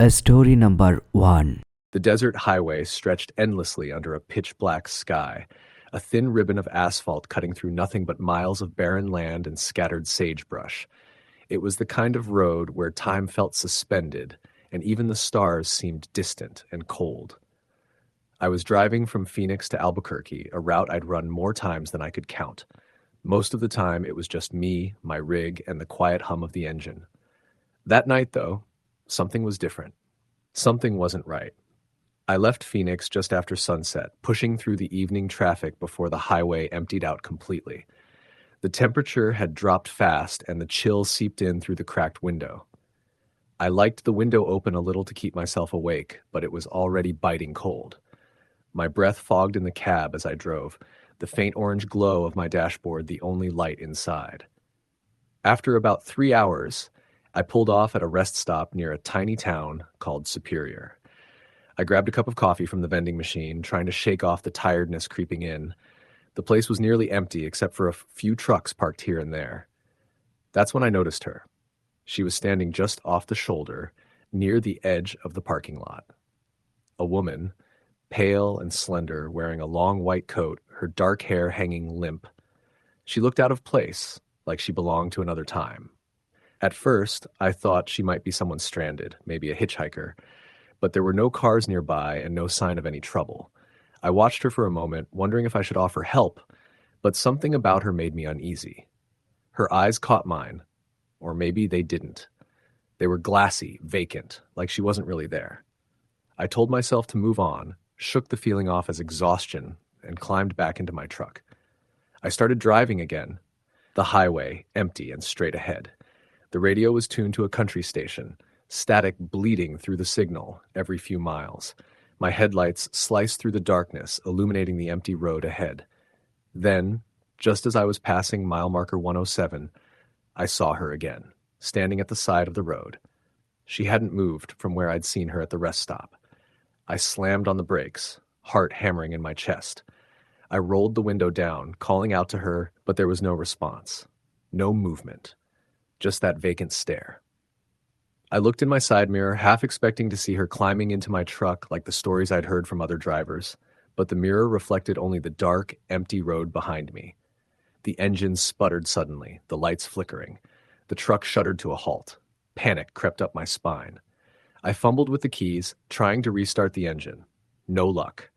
Story number 1. The desert highway stretched endlessly under a pitch-black sky, a thin ribbon of asphalt cutting through nothing but miles of barren land and scattered sagebrush. It was the kind of road where time felt suspended, and even the stars seemed distant and cold. I was driving from Phoenix to Albuquerque, a route I'd run more times than I could count. Most of the time, it was just me, my rig, and the quiet hum of the engine. That night, though, something was different. Something wasn't right. I left Phoenix just after sunset, pushing through the evening traffic before the highway emptied out completely. The temperature had dropped fast and the chill seeped in through the cracked window. I liked the window open a little to keep myself awake, but it was already biting cold. My breath fogged in the cab as I drove, the faint orange glow of my dashboard the only light inside. After about 3 hours, I pulled off at a rest stop near a tiny town called Superior. I grabbed a cup of coffee from the vending machine, trying to shake off the tiredness creeping in. The place was nearly empty except for a few trucks parked here and there. That's when I noticed her. She was standing just off the shoulder, near the edge of the parking lot. A woman, pale and slender, wearing a long white coat, her dark hair hanging limp. She looked out of place, like she belonged to another time. At first, I thought she might be someone stranded, maybe a hitchhiker, but there were no cars nearby and no sign of any trouble. I watched her for a moment, wondering if I should offer help, but something about her made me uneasy. Her eyes caught mine, or maybe they didn't. They were glassy, vacant, like she wasn't really there. I told myself to move on, shook the feeling off as exhaustion, and climbed back into my truck. I started driving again, the highway empty and straight ahead. The radio was tuned to a country station, static bleeding through the signal every few miles. My headlights sliced through the darkness, illuminating the empty road ahead. Then, just as I was passing mile marker 107, I saw her again, standing at the side of the road. She hadn't moved from where I'd seen her at the rest stop. I slammed on the brakes, heart hammering in my chest. I rolled the window down, calling out to her, but there was no response. No movement. Just that vacant stare. I looked in my side mirror, half expecting to see her climbing into my truck like the stories I'd heard from other drivers, but the mirror reflected only the dark, empty road behind me. The engine sputtered suddenly, the lights flickering. The truck shuddered to a halt. Panic crept up my spine. I fumbled with the keys, trying to restart the engine. No luck.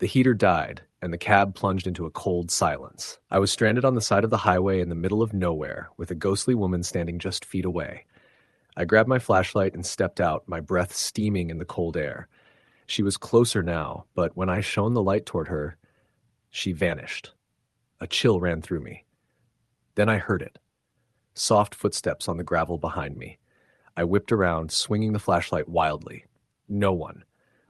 The heater died, and the cab plunged into a cold silence. I was stranded on the side of the highway in the middle of nowhere, with a ghostly woman standing just feet away. I grabbed my flashlight and stepped out, my breath steaming in the cold air. She was closer now, but when I shone the light toward her, she vanished. A chill ran through me. Then I heard it. Soft footsteps on the gravel behind me. I whipped around, swinging the flashlight wildly. No one.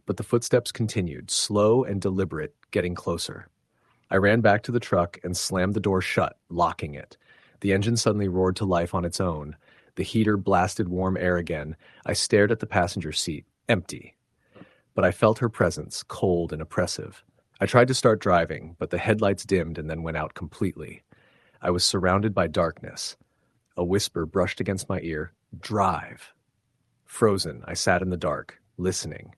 But the footsteps continued, slow and deliberate, getting closer. I ran back to the truck and slammed the door shut, locking it. The engine suddenly roared to life on its own. The heater blasted warm air again. I stared at the passenger seat, empty. But I felt her presence, cold and oppressive. I tried to start driving, but the headlights dimmed and then went out completely. I was surrounded by darkness. A whisper brushed against my ear, "Drive." Frozen, I sat in the dark, listening.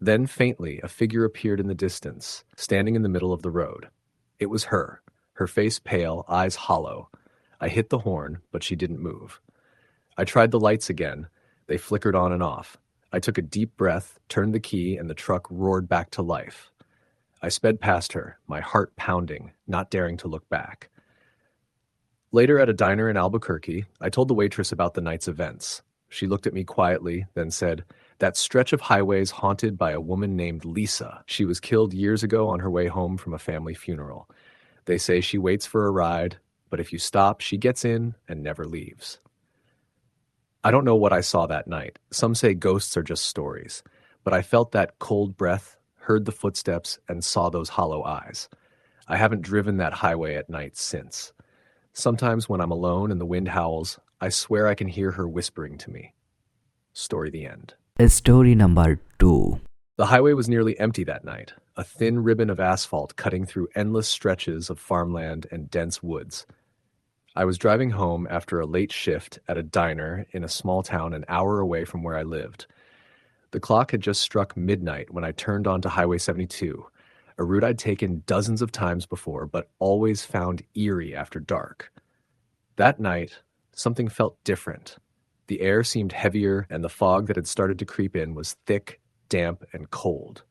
Then, faintly, a figure appeared in the distance, standing in the middle of the road. It was her face pale, eyes hollow. I hit the horn, but she didn't move. I tried the lights again. They flickered on and off. I took a deep breath, turned the key, and the truck roared back to life. I sped past her, my heart pounding, not daring to look back. Later at a diner in Albuquerque, I told the waitress about the night's events. She looked at me quietly, then said, "That stretch of highways haunted by a woman named Lisa. She was killed years ago on her way home from a family funeral. They say she waits for a ride, but if you stop, she gets in and never leaves." I don't know what I saw that night. Some say ghosts are just stories, but I felt that cold breath, heard the footsteps, and saw those hollow eyes. I haven't driven that highway at night since. Sometimes when I'm alone and the wind howls, I swear I can hear her whispering to me. Story the end. Story number 2. The highway was nearly empty that night, a thin ribbon of asphalt cutting through endless stretches of farmland and dense woods. I was driving home after a late shift at a diner in a small town an hour away from where I lived. The clock had just struck midnight when I turned onto Highway 72, a route I'd taken dozens of times before, but always found eerie after dark. That night, something felt different. The air seemed heavier, and the fog that had started to creep in was thick, damp, and cold.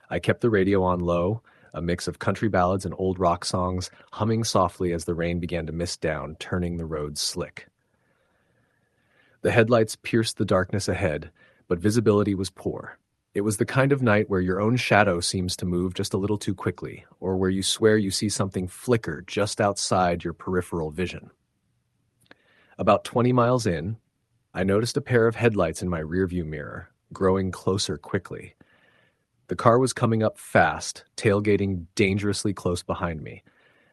I kept the radio on low, a mix of country ballads and old rock songs, humming softly as the rain began to mist down, turning the road slick. The headlights pierced the darkness ahead, but visibility was poor. It was the kind of night where your own shadow seems to move just a little too quickly, or where you swear you see something flicker just outside your peripheral vision. About 20 miles in, I noticed a pair of headlights in my rearview mirror, growing closer quickly. The car was coming up fast, tailgating dangerously close behind me.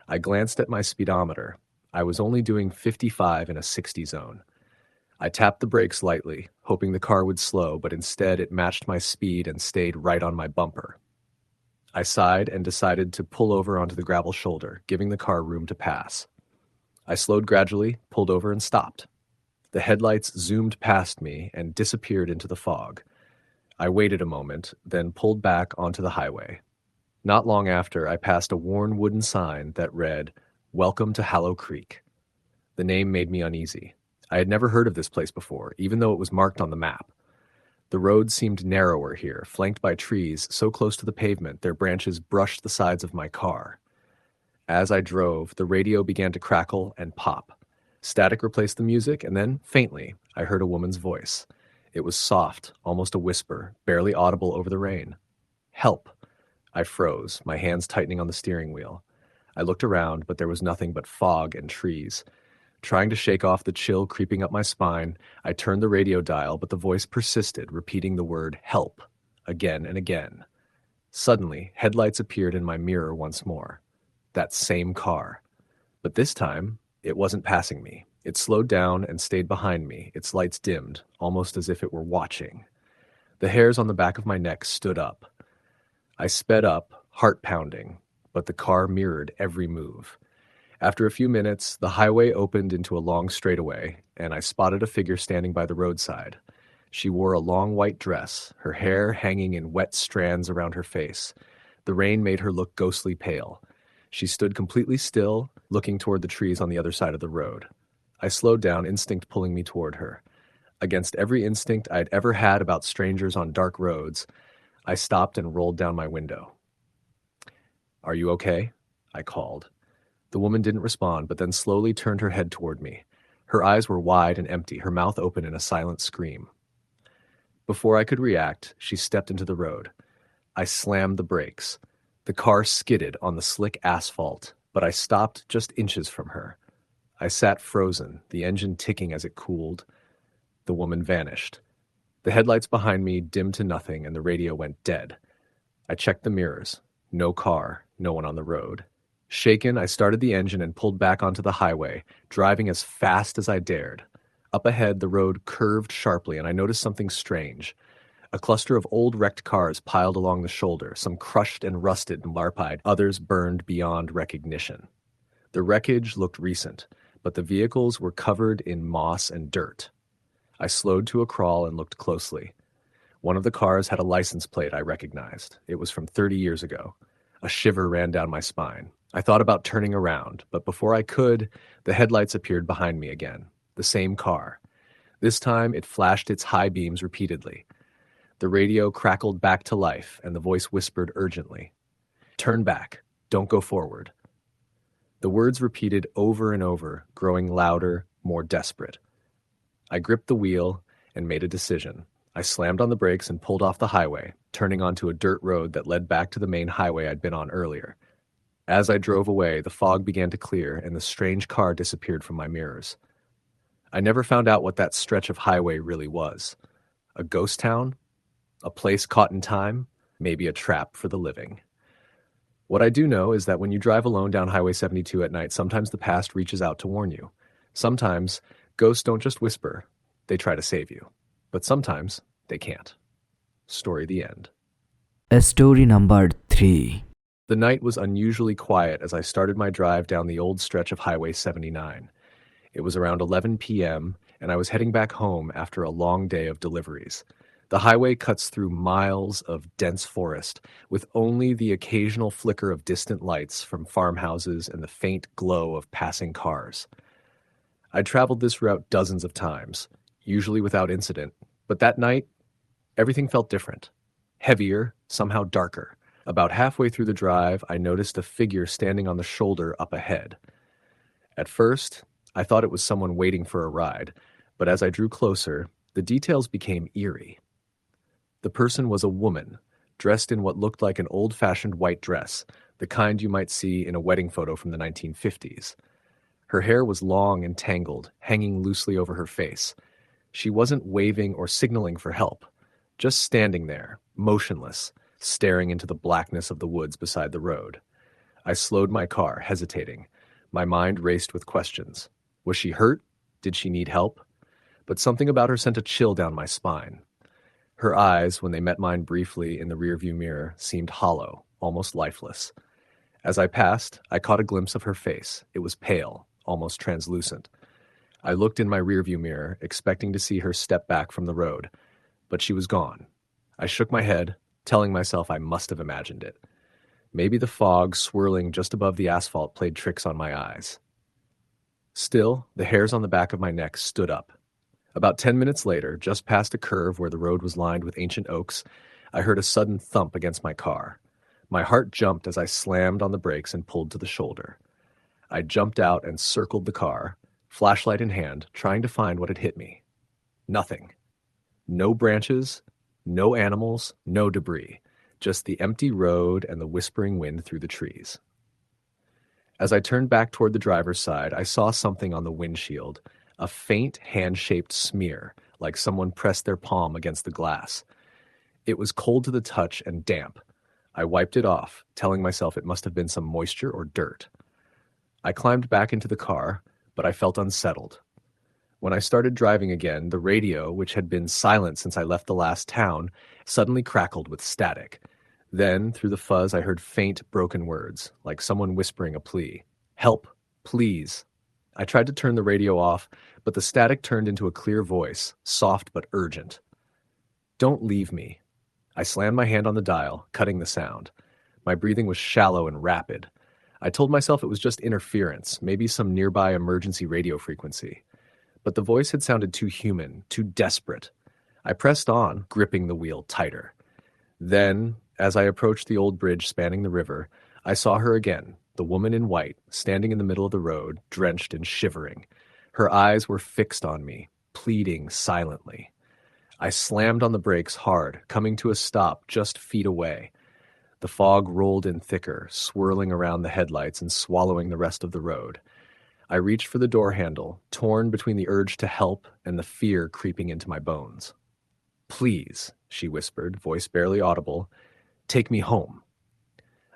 I glanced at my speedometer. I was only doing 55 in a 60 zone. I tapped the brakes lightly, hoping the car would slow, but instead it matched my speed and stayed right on my bumper. I sighed and decided to pull over onto the gravel shoulder, giving the car room to pass. I slowed gradually, pulled over, and stopped. The headlights zoomed past me and disappeared into the fog. I waited a moment, then pulled back onto the highway. Not long after, I passed a worn wooden sign that read, "Welcome to Hallow Creek." The name made me uneasy. I had never heard of this place before, even though it was marked on the map. The road seemed narrower here, flanked by trees so close to the pavement their branches brushed the sides of my car. As I drove, the radio began to crackle and pop. Static replaced the music, and then, faintly, I heard a woman's voice. It was soft, almost a whisper, barely audible over the rain. "Help!" I froze, my hands tightening on the steering wheel. I looked around, but there was nothing but fog and trees. Trying to shake off the chill creeping up my spine, I turned the radio dial, but the voice persisted, repeating the word "help" again and again. Suddenly, headlights appeared in my mirror once more. That same car. But this time, it wasn't passing me. It slowed down and stayed behind me, its lights dimmed, almost as if it were watching. The hairs on the back of my neck stood up. I sped up, heart pounding, but the car mirrored every move. After a few minutes, the highway opened into a long straightaway, and I spotted a figure standing by the roadside. She wore a long white dress, her hair hanging in wet strands around her face. The rain made her look ghostly pale. She stood completely still, looking toward the trees on the other side of the road. I slowed down, instinct pulling me toward her. Against every instinct I'd ever had about strangers on dark roads, I stopped and rolled down my window. "Are you okay?" I called. The woman didn't respond, but then slowly turned her head toward me. Her eyes were wide and empty, her mouth open in a silent scream. Before I could react, she stepped into the road. I slammed the brakes. The car skidded on the slick asphalt, but I stopped just inches from her. I sat frozen, the engine ticking as it cooled. The woman vanished. The headlights behind me dimmed to nothing, and the radio went dead. I checked the mirrors. No car, no one on the road. Shaken, I started the engine and pulled back onto the highway, driving as fast as I dared. Up ahead, the road curved sharply, and I noticed something strange. A cluster of old wrecked cars piled along the shoulder, some crushed and rusted and larpied, others burned beyond recognition. The wreckage looked recent, but the vehicles were covered in moss and dirt. I slowed to a crawl and looked closely. One of the cars had a license plate I recognized. It was from 30 years ago. A shiver ran down my spine. I thought about turning around, but before I could, the headlights appeared behind me again. The same car. This time, it flashed its high beams repeatedly. The radio crackled back to life, and the voice whispered urgently, "Turn back. Don't go forward." The words repeated over and over, growing louder, more desperate. I gripped the wheel and made a decision. I slammed on the brakes and pulled off the highway, turning onto a dirt road that led back to the main highway I'd been on earlier. As I drove away, the fog began to clear, and the strange car disappeared from my mirrors. I never found out what that stretch of highway really was. A ghost town? A place caught in time? Maybe a trap for the living. What I do know is that when you drive alone down Highway 72 at night, sometimes the past reaches out to warn you. Sometimes ghosts don't just whisper, they try to save you. But sometimes they can't. Story the end. Story number 3. The night was unusually quiet as I started my drive down the old stretch of Highway 79. It was around 11 p.m., and I was heading back home after a long day of deliveries. The highway cuts through miles of dense forest, with only the occasional flicker of distant lights from farmhouses and the faint glow of passing cars. I'd traveled this route dozens of times, usually without incident, but that night, everything felt different. Heavier, somehow darker. About halfway through the drive, I noticed a figure standing on the shoulder up ahead. At first, I thought it was someone waiting for a ride, but as I drew closer, the details became eerie. The person was a woman, dressed in what looked like an old-fashioned white dress, the kind you might see in a wedding photo from the 1950s. Her hair was long and tangled, hanging loosely over her face. She wasn't waving or signaling for help, just standing there, motionless, staring into the blackness of the woods beside the road. I slowed my car, hesitating. My mind raced with questions. Was she hurt? Did she need help? But something about her sent a chill down my spine. Her eyes, when they met mine briefly in the rearview mirror, seemed hollow, almost lifeless. As I passed, I caught a glimpse of her face. It was pale, almost translucent. I looked in my rearview mirror, expecting to see her step back from the road, but she was gone. I shook my head, telling myself I must have imagined it. Maybe the fog swirling just above the asphalt played tricks on my eyes. Still, the hairs on the back of my neck stood up. About 10 minutes later, just past a curve where the road was lined with ancient oaks, I heard a sudden thump against my car. My heart jumped as I slammed on the brakes and pulled to the shoulder. I jumped out and circled the car, flashlight in hand, trying to find what had hit me. Nothing. No branches, no animals, no debris, just the empty road and the whispering wind through the trees. As I turned back toward the driver's side, I saw something on the windshield, a faint hand-shaped smear, like someone pressed their palm against the glass. It was cold to the touch and damp. I wiped it off, telling myself it must have been some moisture or dirt. I climbed back into the car, but I felt unsettled. When I started driving again, the radio, which had been silent since I left the last town, suddenly crackled with static. Then, through the fuzz, I heard faint, broken words, like someone whispering a plea. Help, please. I tried to turn the radio off, but the static turned into a clear voice, soft but urgent. Don't leave me. I slammed my hand on the dial, cutting the sound. My breathing was shallow and rapid. I told myself it was just interference, maybe some nearby emergency radio frequency. But the voice had sounded too human, too desperate. I pressed on, gripping the wheel tighter. Then, as I approached the old bridge spanning the river, I saw her again, the woman in white, standing in the middle of the road, drenched and shivering. Her eyes were fixed on me, pleading silently. I slammed on the brakes hard, coming to a stop just feet away. The fog rolled in thicker, swirling around the headlights and swallowing the rest of the road. I reached for the door handle, torn between the urge to help and the fear creeping into my bones. Please, she whispered, voice barely audible, take me home.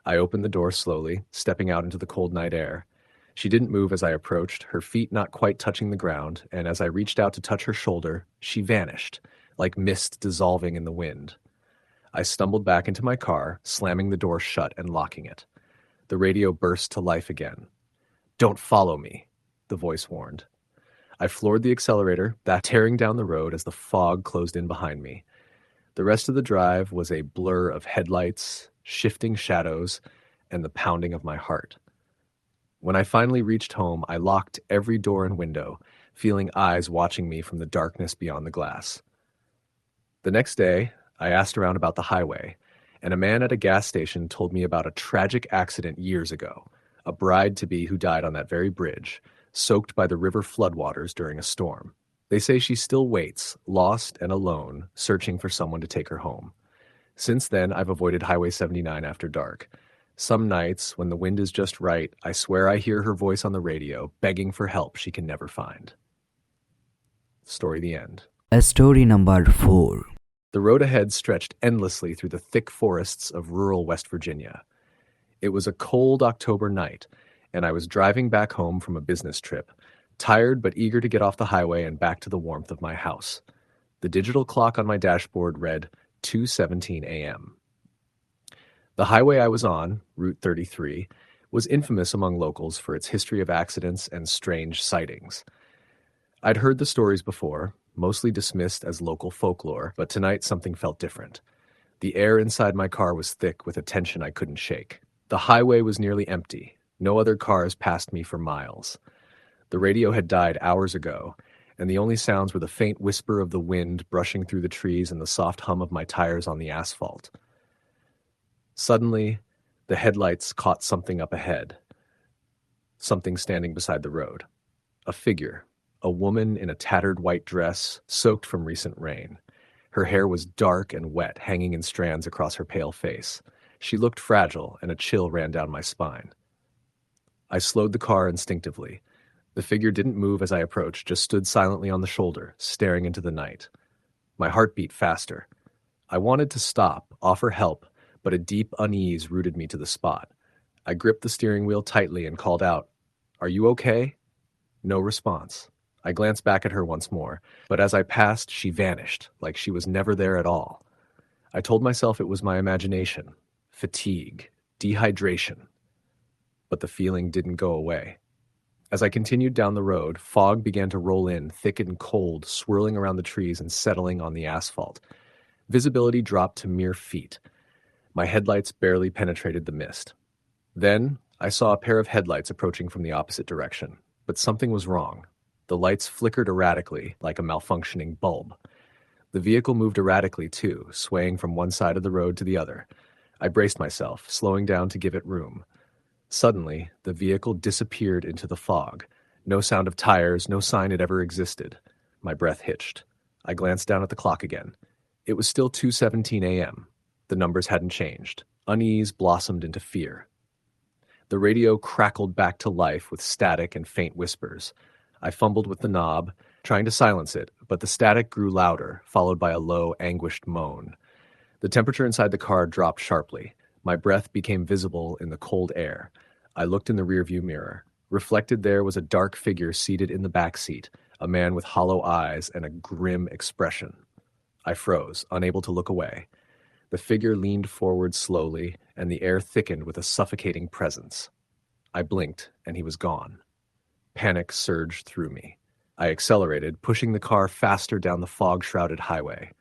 I opened the door slowly, stepping out into the cold night air. She didn't move as I approached, her feet not quite touching the ground, and as I reached out to touch her shoulder, she vanished, like mist dissolving in the wind. I stumbled back into my car, slamming the door shut and locking it. The radio burst to life again. Don't follow me, the voice warned. I floored the accelerator, that tearing down the road as the fog closed in behind me. The rest of the drive was a blur of headlights, shifting shadows, and the pounding of my heart. When I finally reached home, I locked every door and window, feeling eyes watching me from the darkness beyond the glass. The next day, I asked around about the highway, and a man at a gas station told me about a tragic accident years ago, a bride-to-be who died on that very bridge, soaked by the river floodwaters during a storm. They say she still waits, lost and alone, searching for someone to take her home. Since then, I've avoided Highway 79 after dark. Some nights, when the wind is just right, I swear I hear her voice on the radio, begging for help she can never find. Story the end. Story number 4. The road ahead stretched endlessly through the thick forests of rural West Virginia. It was a cold October night, and I was driving back home from a business trip, tired but eager to get off the highway and back to the warmth of my house. The digital clock on my dashboard read 2:17 a.m. The highway I was on, Route 33, was infamous among locals for its history of accidents and strange sightings. I'd heard the stories before. mostly dismissed as local folklore, but tonight something felt different. The air inside my car was thick with a tension I couldn't shake. The highway was nearly empty. No other cars passed me for miles. The radio had died hours ago, and the only sounds were the faint whisper of the wind brushing through the trees and the soft hum of my tires on the asphalt. Suddenly, the headlights caught something up ahead, something standing beside the road. A figure, a woman in a tattered white dress, soaked from recent rain. Her hair was dark and wet, hanging in strands across her pale face. She looked fragile, and a chill ran down my spine. I slowed the car instinctively. The figure didn't move as I approached, just stood silently on the shoulder, staring into the night. My heart beat faster. I wanted to stop, offer help, but a deep unease rooted me to the spot. I gripped the steering wheel tightly and called out, "Are you okay?" No response. I glanced back at her once more, but as I passed, she vanished, like she was never there at all. I told myself it was my imagination, fatigue, dehydration. But the feeling didn't go away. As I continued down the road, fog began to roll in, thick and cold, swirling around the trees and settling on the asphalt. Visibility dropped to mere feet. My headlights barely penetrated the mist. Then, I saw a pair of headlights approaching from the opposite direction. But something was wrong. The lights flickered erratically, like a malfunctioning bulb. The vehicle moved erratically, too, swaying from one side of the road to the other. I braced myself, slowing down to give it room. Suddenly, the vehicle disappeared into the fog. No sound of tires, no sign it ever existed. My breath hitched. I glanced down at the clock again. It was still 2:17 a.m. The numbers hadn't changed. Unease blossomed into fear. The radio crackled back to life with static and faint whispers. I fumbled with the knob, trying to silence it, but the static grew louder, followed by a low, anguished moan. The temperature inside the car dropped sharply. My breath became visible in the cold air. I looked in the rearview mirror. Reflected there was a dark figure seated in the back seat, a man with hollow eyes and a grim expression. I froze, unable to look away. The figure leaned forward slowly, and the air thickened with a suffocating presence. I blinked, and he was gone. Panic surged through me. I accelerated, pushing the car faster down the fog-shrouded highway.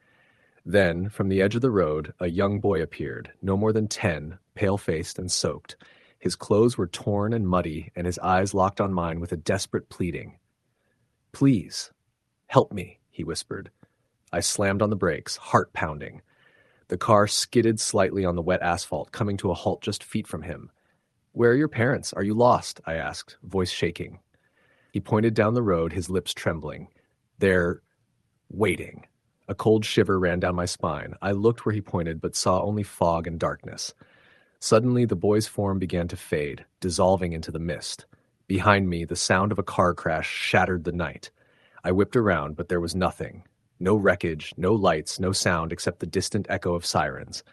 Then, from the edge of the road, a young boy appeared, no more than 10, pale-faced and soaked. His clothes were torn and muddy, and his eyes locked on mine with a desperate pleading. "Please, help me," he whispered. I slammed on the brakes, heart pounding. The car skidded slightly on the wet asphalt, coming to a halt just feet from him. "Where are your parents? Are you lost?" I asked, voice shaking. He pointed down the road, his lips trembling. "They're waiting." A cold shiver ran down my spine. I looked where he pointed, but saw only fog and darkness. Suddenly, the boy's form began to fade, dissolving into the mist. Behind me, the sound of a car crash shattered the night. I whipped around, but there was nothing. No wreckage, no lights, no sound except the distant echo of sirens.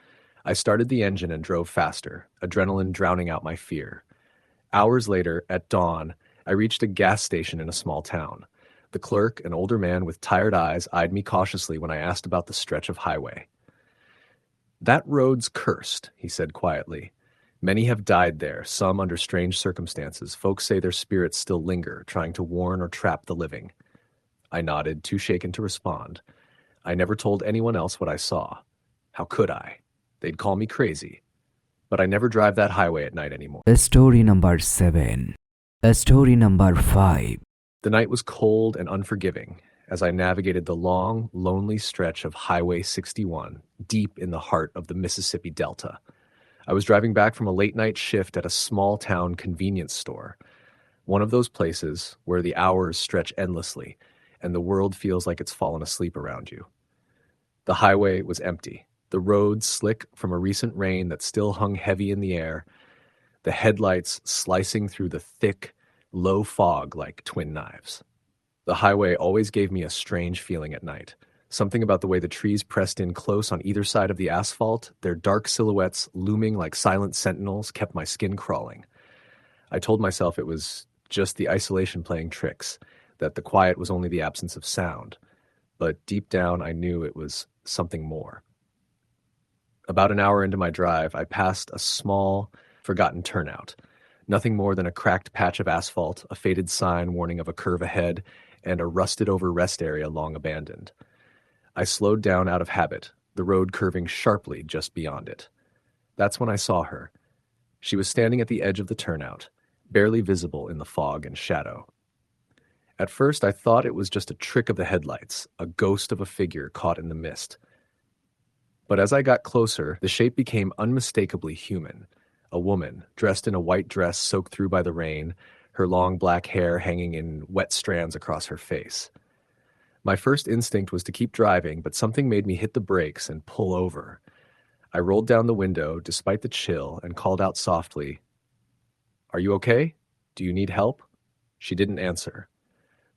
I started the engine and drove faster, adrenaline drowning out my fear. Hours later, at dawn, I reached a gas station in a small town. The clerk, an older man with tired eyes, eyed me cautiously when I asked about the stretch of highway. "That road's cursed," he said quietly. "Many have died there, some under strange circumstances. Folks say their spirits still linger, trying to warn or trap the living." I nodded, too shaken to respond. I never told anyone else what I saw. How could I? They'd call me crazy. But I never drive that highway at night anymore. Story number 7. Story number 5. The night was cold and unforgiving as I navigated the long, lonely stretch of Highway 61, deep in the heart of the Mississippi Delta. I was driving back from a late-night shift at a small-town convenience store, one of those places where the hours stretch endlessly and the world feels like it's fallen asleep around you. The highway was empty, the road slick from a recent rain that still hung heavy in the air, the headlights slicing through the thick, low fog like twin knives. The highway always gave me a strange feeling at night. Something about the way the trees pressed in close on either side of the asphalt, their dark silhouettes looming like silent sentinels, kept my skin crawling. I told myself it was just the isolation playing tricks, that the quiet was only the absence of sound. But deep down, I knew it was something more. About an hour into my drive, I passed a small, forgotten turnout. Nothing more than a cracked patch of asphalt, a faded sign warning of a curve ahead, and a rusted-over rest area long abandoned. I slowed down out of habit, the road curving sharply just beyond it. That's when I saw her. She was standing at the edge of the turnout, barely visible in the fog and shadow. At first, I thought it was just a trick of the headlights, a ghost of a figure caught in the mist. But as I got closer, the shape became unmistakably human. A woman, dressed in a white dress soaked through by the rain, her long black hair hanging in wet strands across her face. My first instinct was to keep driving, but something made me hit the brakes and pull over. I rolled down the window, despite the chill, and called out softly, "Are you okay? Do you need help?" She didn't answer.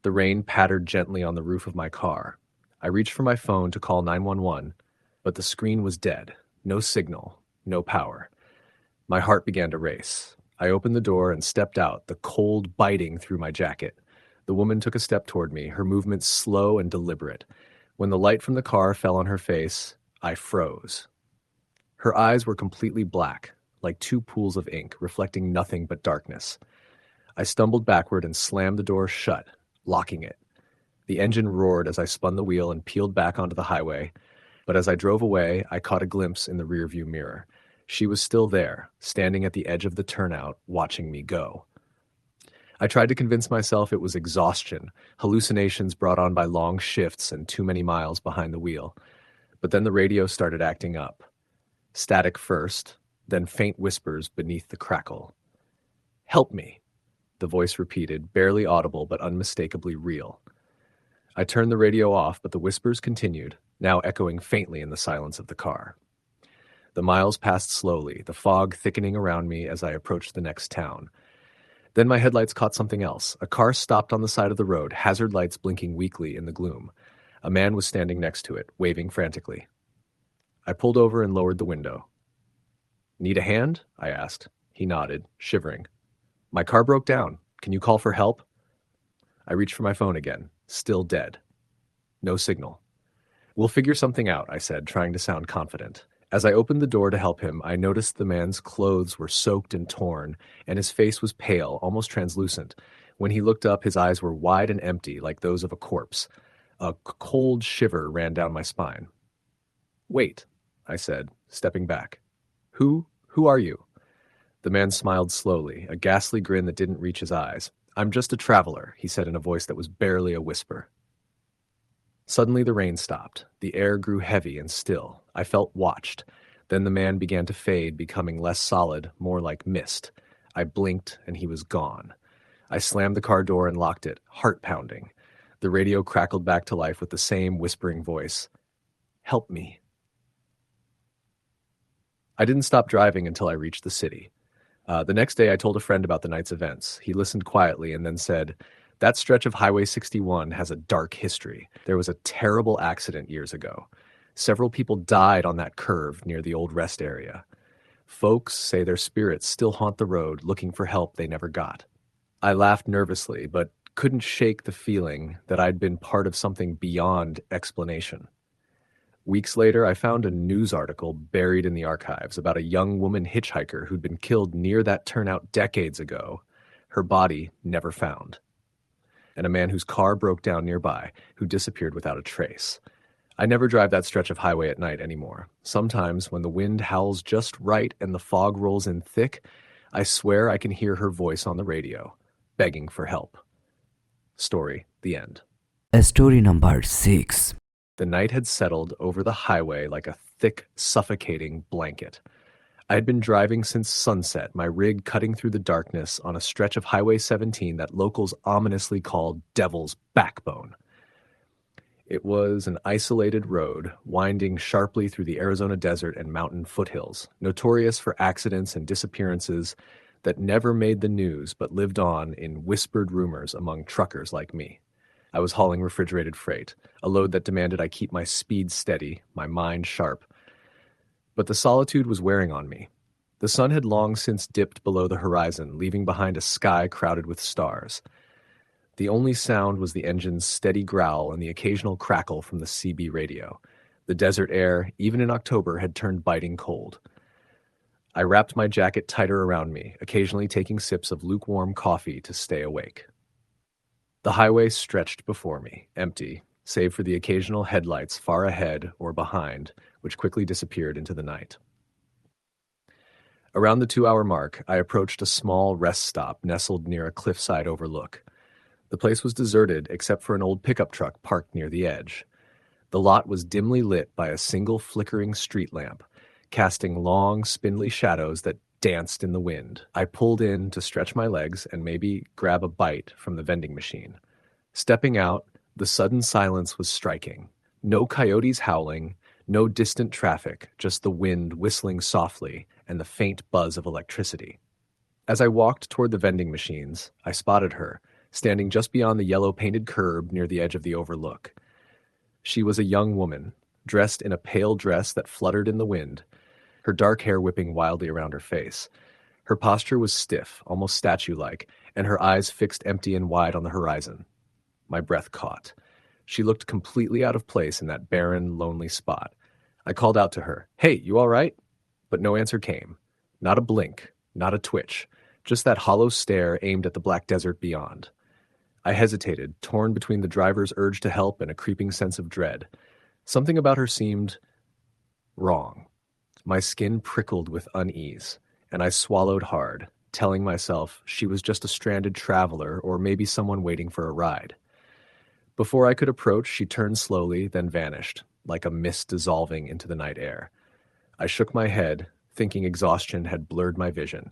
The rain pattered gently on the roof of my car. I reached for my phone to call 911, but the screen was dead. No signal, no power. My heart began to race. I opened the door and stepped out, the cold biting through my jacket. The woman took a step toward me, her movements slow and deliberate. When the light from the car fell on her face, I froze. Her eyes were completely black, like two pools of ink, reflecting nothing but darkness. I stumbled backward and slammed the door shut, locking it. The engine roared as I spun the wheel and peeled back onto the highway, but as I drove away, I caught a glimpse in the rearview mirror. She was still there, standing at the edge of the turnout, watching me go. I tried to convince myself it was exhaustion, hallucinations brought on by long shifts and too many miles behind the wheel. But then the radio started acting up. Static first, then faint whispers beneath the crackle. "Help me," the voice repeated, barely audible but unmistakably real. I turned the radio off, but the whispers continued, now echoing faintly in the silence of the car. The miles passed slowly, the fog thickening around me as I approached the next town. Then my headlights caught something else. A car stopped on the side of the road, hazard lights blinking weakly in the gloom. A man was standing next to it, waving frantically. I pulled over and lowered the window. "Need a hand?" I asked. He nodded, shivering. "My car broke down. Can you call for help?" I reached for my phone again. Still dead. No signal. "We'll figure something out," I said, trying to sound confident. As I opened the door to help him, I noticed the man's clothes were soaked and torn, and his face was pale, almost translucent. When he looked up, his eyes were wide and empty, like those of a corpse. A cold shiver ran down my spine. "Wait," I said, stepping back. Who are you?" The man smiled slowly, a ghastly grin that didn't reach his eyes. "I'm just a traveler," he said in a voice that was barely a whisper. Suddenly the rain stopped. The air grew heavy and still. I felt watched. Then the man began to fade, becoming less solid, more like mist. I blinked and he was gone. I slammed the car door and locked it, heart pounding. The radio crackled back to life with the same whispering voice. "Help me." I didn't stop driving until I reached the city. The next day I told a friend about the night's events. He listened quietly and then said, "That stretch of Highway 61 has a dark history. There was a terrible accident years ago. Several people died on that curve near the old rest area. Folks say their spirits still haunt the road looking for help they never got." I laughed nervously, but couldn't shake the feeling that I'd been part of something beyond explanation. Weeks later, I found a news article buried in the archives about a young woman hitchhiker who'd been killed near that turnout decades ago, her body never found, and a man whose car broke down nearby who disappeared without a trace. I never drive that stretch of highway at night anymore. Sometimes, when the wind howls just right and the fog rolls in thick, I swear I can hear her voice on the radio, begging for help. Story, the end. Story number 6. The night had settled over the highway like a thick, suffocating blanket. I had been driving since sunset, my rig cutting through the darkness on a stretch of Highway 17 that locals ominously called Devil's Backbone. It was an isolated road, winding sharply through the Arizona desert and mountain foothills, notorious for accidents and disappearances that never made the news but lived on in whispered rumors among truckers like me. I was hauling refrigerated freight, a load that demanded I keep my speed steady, my mind sharp. But the solitude was wearing on me. The sun had long since dipped below the horizon, leaving behind a sky crowded with stars. The only sound was the engine's steady growl and the occasional crackle from the CB radio. The desert air, even in October, had turned biting cold. I wrapped my jacket tighter around me, occasionally taking sips of lukewarm coffee to stay awake. The highway stretched before me, empty, save for the occasional headlights far ahead or behind, which quickly disappeared into the night. Around the 2-hour mark, I approached a small rest stop nestled near a cliffside overlook. The place was deserted except for an old pickup truck parked near the edge. The lot was dimly lit by a single flickering street lamp, casting long, spindly shadows that danced in the wind. I pulled in to stretch my legs and maybe grab a bite from the vending machine. Stepping out, the sudden silence was striking. No coyotes howling, no distant traffic, just the wind whistling softly and the faint buzz of electricity. As I walked toward the vending machines, I spotted her, standing just beyond the yellow-painted curb near the edge of the overlook. She was a young woman, dressed in a pale dress that fluttered in the wind, her dark hair whipping wildly around her face. Her posture was stiff, almost statue-like, and her eyes fixed empty and wide on the horizon. My breath caught. She looked completely out of place in that barren, lonely spot. I called out to her, "Hey, you all right?" But no answer came. Not a blink, not a twitch, just that hollow stare aimed at the black desert beyond. I hesitated, torn between the driver's urge to help and a creeping sense of dread. Something about her seemed wrong. My skin prickled with unease, and I swallowed hard, telling myself she was just a stranded traveler or maybe someone waiting for a ride. Before I could approach, she turned slowly, then vanished, like a mist dissolving into the night air. I shook my head, thinking exhaustion had blurred my vision.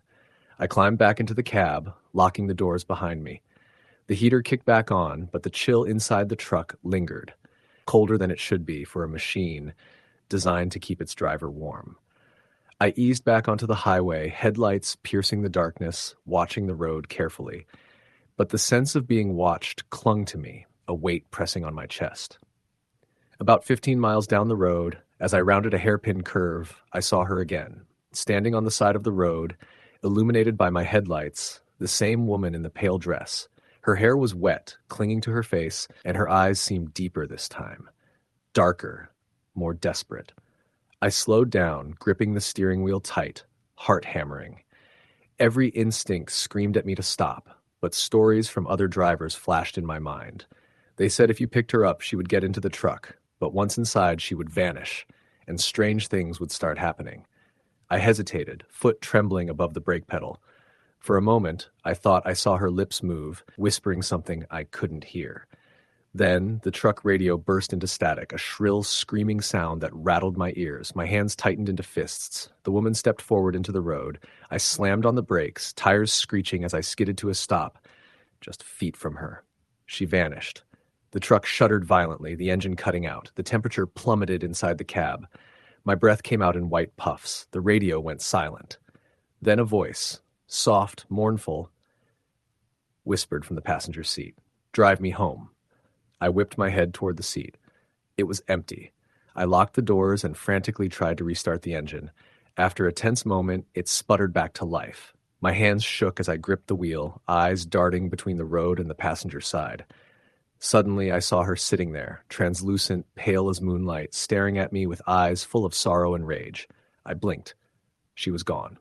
I climbed back into the cab, locking the doors behind me. The heater kicked back on, but the chill inside the truck lingered, colder than it should be for a machine designed to keep its driver warm. I eased back onto the highway, headlights piercing the darkness, watching the road carefully. But the sense of being watched clung to me, a weight pressing on my chest. About 15 miles down the road, as I rounded a hairpin curve, I saw her again, standing on the side of the road, illuminated by my headlights, the same woman in the pale dress. Her hair was wet, clinging to her face, and her eyes seemed deeper this time. Darker, more desperate. I slowed down, gripping the steering wheel tight, heart hammering. Every instinct screamed at me to stop, but stories from other drivers flashed in my mind. They said if you picked her up, she would get into the truck, but once inside, she would vanish, and strange things would start happening. I hesitated, foot trembling above the brake pedal. For a moment, I thought I saw her lips move, whispering something I couldn't hear. Then, the truck radio burst into static, a shrill, screaming sound that rattled my ears. My hands tightened into fists. The woman stepped forward into the road. I slammed on the brakes, tires screeching as I skidded to a stop, just feet from her. She vanished. The truck shuddered violently, the engine cutting out. The temperature plummeted inside the cab. My breath came out in white puffs. The radio went silent. Then a voice, soft, mournful, whispered from the passenger seat, "Drive me home." I whipped my head toward the seat. It was empty. I locked the doors and frantically tried to restart the engine. After a tense moment, it sputtered back to life. My hands shook as I gripped the wheel, eyes darting between the road and the passenger side. Suddenly, I saw her sitting there, translucent, pale as moonlight, staring at me with eyes full of sorrow and rage. I blinked. She was gone.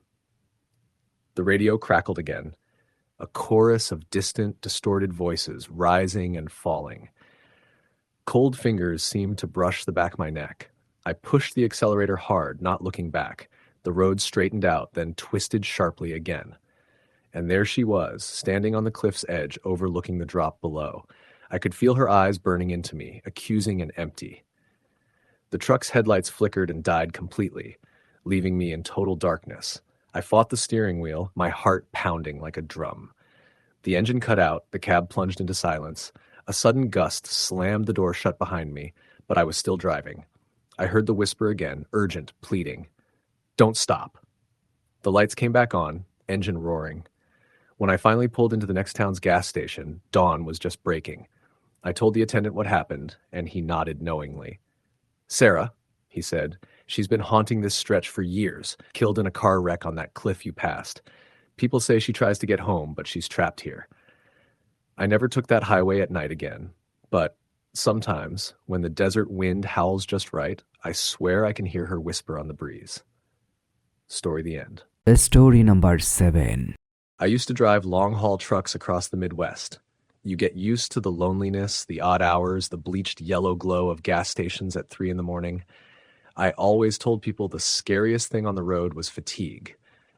The radio crackled again, a chorus of distant, distorted voices rising and falling. Cold fingers seemed to brush the back of my neck. I pushed the accelerator hard, not looking back. The road straightened out, then twisted sharply again. And there she was, standing on the cliff's edge, overlooking the drop below. I could feel her eyes burning into me, accusing and empty. The truck's headlights flickered and died completely, leaving me in total darkness. I fought the steering wheel, my heart pounding like a drum. The engine cut out, the cab plunged into silence. A sudden gust slammed the door shut behind me, but I was still driving. I heard the whisper again, urgent, pleading. "Don't stop." The lights came back on, engine roaring. When I finally pulled into the next town's gas station, dawn was just breaking. I told the attendant what happened, and he nodded knowingly. "Sarah," he said, "she's been haunting this stretch for years, killed in a car wreck on that cliff you passed. People say she tries to get home, but she's trapped here." I never took that highway at night again, but sometimes, when the desert wind howls just right, I swear I can hear her whisper on the breeze. Story the end. Story number 7. I used to drive long-haul trucks across the Midwest. You get used to the loneliness, the odd hours, the bleached yellow glow of gas stations at 3 in the morning. I always told people the scariest thing on the road was fatigue.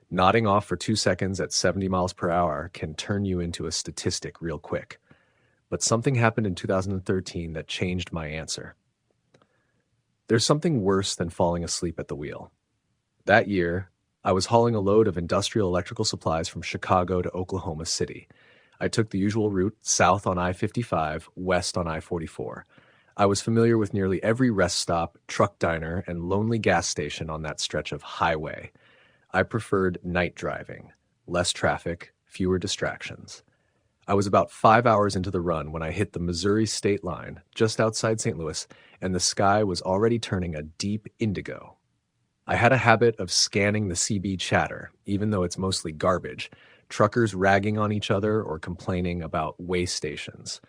Nodding off for 2 seconds at 70 miles per hour can turn you into a statistic real quick. But something happened in 2013 that changed my answer. There's something worse than falling asleep at the wheel. That year, I was hauling a load of industrial electrical supplies from Chicago to Oklahoma City. I took the usual route south on I-55, west on I-44. I was familiar with nearly every rest stop, truck diner, and lonely gas station on that stretch of highway. I preferred night driving, less traffic, fewer distractions. I was about 5 hours into the run when I hit the Missouri state line, just outside St. Louis, and the sky was already turning a deep indigo. I had a habit of scanning the CB chatter, even though it's mostly garbage, truckers ragging on each other or complaining about way stations.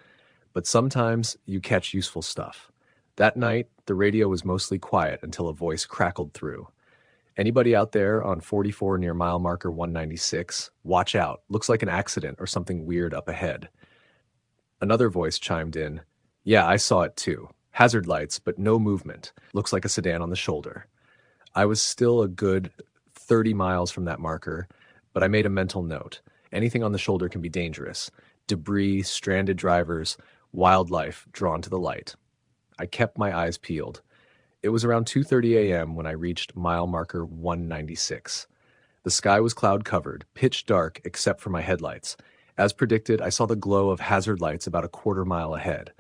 But sometimes you catch useful stuff. That night, the radio was mostly quiet until a voice crackled through. Anybody out there on 44 near mile marker 196? Watch out. Looks like an accident or something weird up ahead. Another voice chimed in. Yeah, I saw it too. Hazard lights, but no movement. Looks like a sedan on the shoulder. I was still a good 30 miles from that marker, but I made a mental note. Anything on the shoulder can be dangerous. Debris, stranded drivers, wildlife drawn to the light. I kept my eyes peeled. It was around 2:30 a.m. when I reached mile marker 196. The sky was cloud-covered, pitch dark except for my headlights. As predicted, I saw the glow of hazard lights about a quarter mile ahead.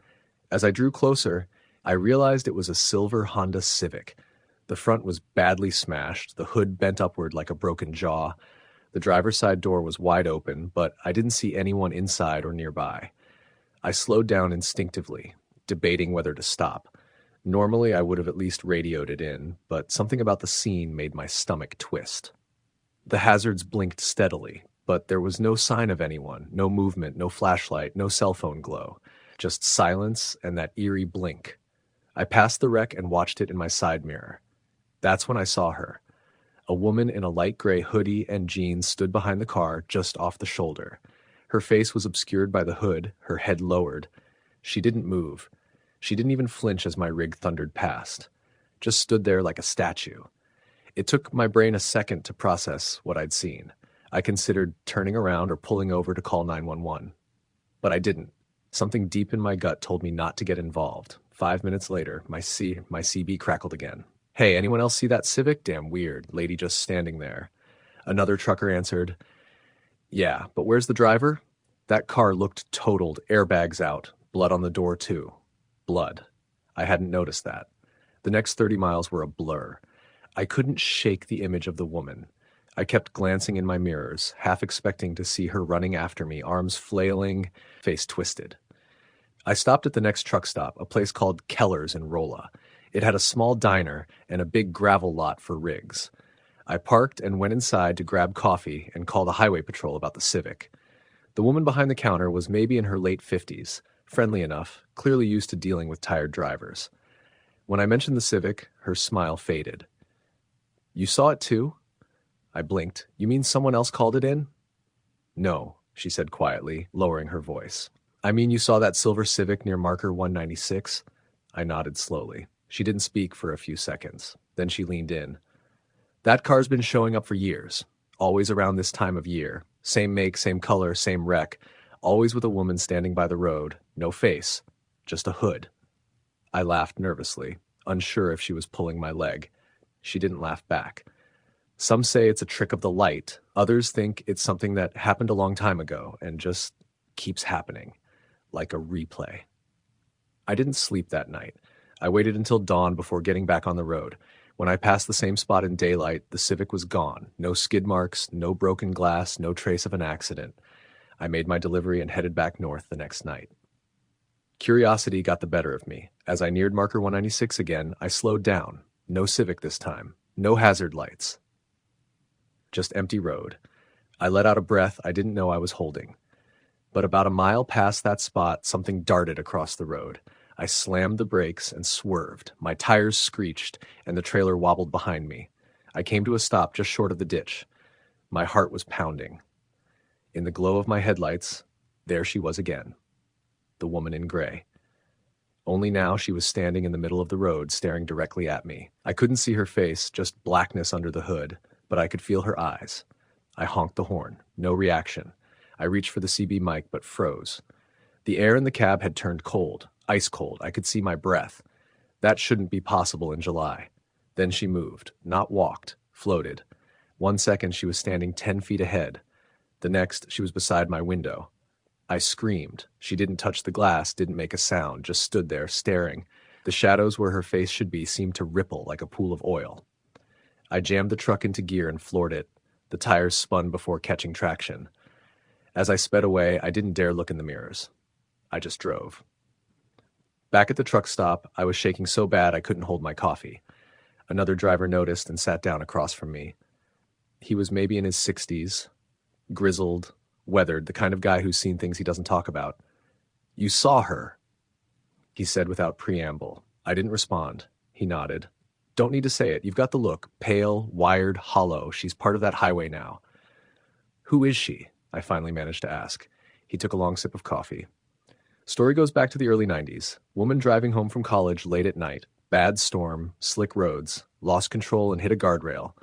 As I drew closer, I realized it was a silver Honda Civic. The front was badly smashed, the hood bent upward like a broken jaw. The driver's side door was wide open, but I didn't see anyone inside or nearby. I slowed down instinctively, debating whether to stop. Normally, I would have at least radioed it in, but something about the scene made my stomach twist. The hazards blinked steadily, but there was no sign of anyone, no movement, no flashlight, no cell phone glow, just silence and that eerie blink. I passed the wreck and watched it in my side mirror. That's when I saw her. A woman in a light gray hoodie and jeans stood behind the car, just off the shoulder. Her face was obscured by the hood, her head lowered. She didn't move. She didn't even flinch as my rig thundered past. Just stood there like a statue. It took my brain a second to process what I'd seen. I considered turning around or pulling over to call 911. But I didn't. Something deep in my gut told me not to get involved. 5 minutes later, my CB crackled again. Hey, anyone else see that Civic? Damn weird. Lady just standing there. Another trucker answered, yeah, but where's the driver? That car looked totaled, airbags out, blood on the door too. Blood. I hadn't noticed that. The next 30 miles were a blur. I couldn't shake the image of the woman. I kept glancing in my mirrors, half expecting to see her running after me, arms flailing, face twisted. I stopped at the next truck stop, a place called Keller's in Rolla. It had a small diner and a big gravel lot for rigs. I parked and went inside to grab coffee and call the highway patrol about the Civic. The woman behind the counter was maybe in her late 50s, friendly enough, clearly used to dealing with tired drivers. When I mentioned the Civic, her smile faded. You saw it too? I blinked. You mean someone else called it in? No, she said quietly, lowering her voice. I mean you saw that silver Civic near marker 196? I nodded slowly. She didn't speak for a few seconds. Then she leaned in. That car's been showing up for years, always around this time of year. Same make, same color, same wreck, always with a woman standing by the road, no face, just a hood. I laughed nervously, unsure if she was pulling my leg. She didn't laugh back. Some say it's a trick of the light. Others think it's something that happened a long time ago and just keeps happening, like a replay. I didn't sleep that night. I waited until dawn before getting back on the road. When I passed the same spot in daylight, the Civic was gone. No skid marks, no broken glass, no trace of an accident. I made my delivery and headed back north the next night. Curiosity got the better of me. As I neared marker 196 again, I slowed down. No Civic this time. No hazard lights. Just empty road. I let out a breath I didn't know I was holding. But about a mile past that spot, something darted across the road. I slammed the brakes and swerved. My tires screeched, and the trailer wobbled behind me. I came to a stop just short of the ditch. My heart was pounding. In the glow of my headlights, there she was again. the woman in gray. Only now she was standing in the middle of the road, staring directly at me. I couldn't see her face, just blackness under the hood, but I could feel her eyes. I honked the horn. No reaction. I reached for the CB mic, but froze. The air in the cab had turned cold, ice cold. I could see my breath. That shouldn't be possible in July. Then she moved, not walked, floated. 1 second she was standing 10 feet ahead. The next, she was beside my window. I screamed. She didn't touch the glass, didn't make a sound, just stood there, staring. The shadows where her face should be seemed to ripple like a pool of oil. I jammed the truck into gear and floored it. The tires spun before catching traction. As I sped away, I didn't dare look in the mirrors. I just drove. Back at the truck stop, I was shaking so bad I couldn't hold my coffee. Another driver noticed and sat down across from me. He was maybe in his 60s, grizzled, weathered, the kind of guy who's seen things he doesn't talk about. "You saw her," he said without preamble. I didn't respond. He nodded. "Don't need to say it. You've got the look. Pale, wired, hollow. She's part of that highway now." "Who is she?" I finally managed to ask. He took a long sip of coffee. Story goes back to the early 90s. Woman driving home from college late at night. Bad storm, slick roads, lost control and hit a guardrail.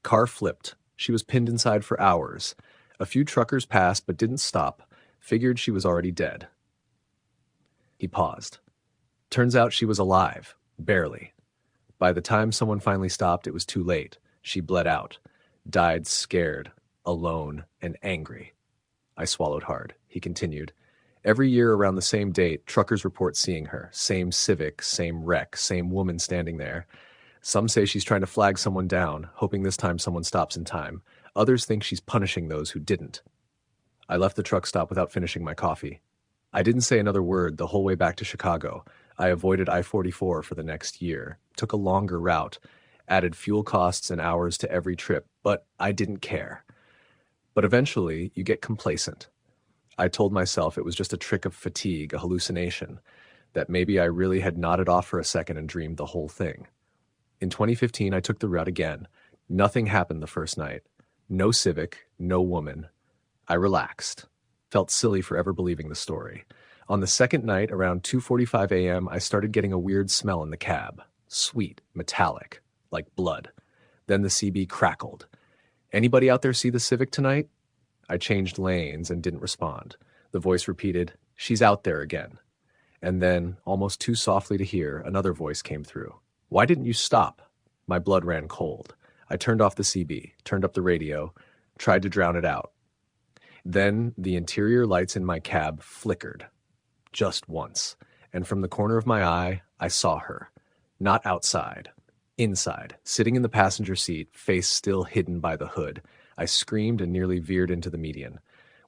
Car flipped. She was pinned inside for hours. A few truckers passed but didn't stop. Figured she was already dead. He paused. Turns out she was alive. Barely. By the time someone finally stopped, it was too late. She bled out. Died scared, alone, and angry. I swallowed hard. He continued. Every year around the same date, truckers report seeing her. Same Civic, same wreck, same woman standing there. Some say she's trying to flag someone down, hoping this time someone stops in time. Others think she's punishing those who didn't. I left the truck stop without finishing my coffee. I didn't say another word the whole way back to Chicago. I avoided I-44 for the next year, took a longer route, added fuel costs and hours to every trip, but I didn't care. But eventually, you get complacent. I told myself it was just a trick of fatigue, a hallucination, that maybe I really had nodded off for a second and dreamed the whole thing. In 2015, I took the route again. Nothing happened the first night. No Civic, no woman. I relaxed. Felt silly for ever believing the story. On the second night, around 2:45 a.m., I started getting a weird smell in the cab. Sweet, metallic, like blood. Then the CB crackled. "Anybody out there see the Civic tonight?" I changed lanes and didn't respond. The voice repeated, "She's out there again." And then, almost too softly to hear, another voice came through. "Why didn't you stop?" My blood ran cold. I turned off the CB, turned up the radio, tried to drown it out. Then the interior lights in my cab flickered. Just once. And from the corner of my eye, I saw her. Not outside. Inside, sitting in the passenger seat, face still hidden by the hood. I screamed and nearly veered into the median.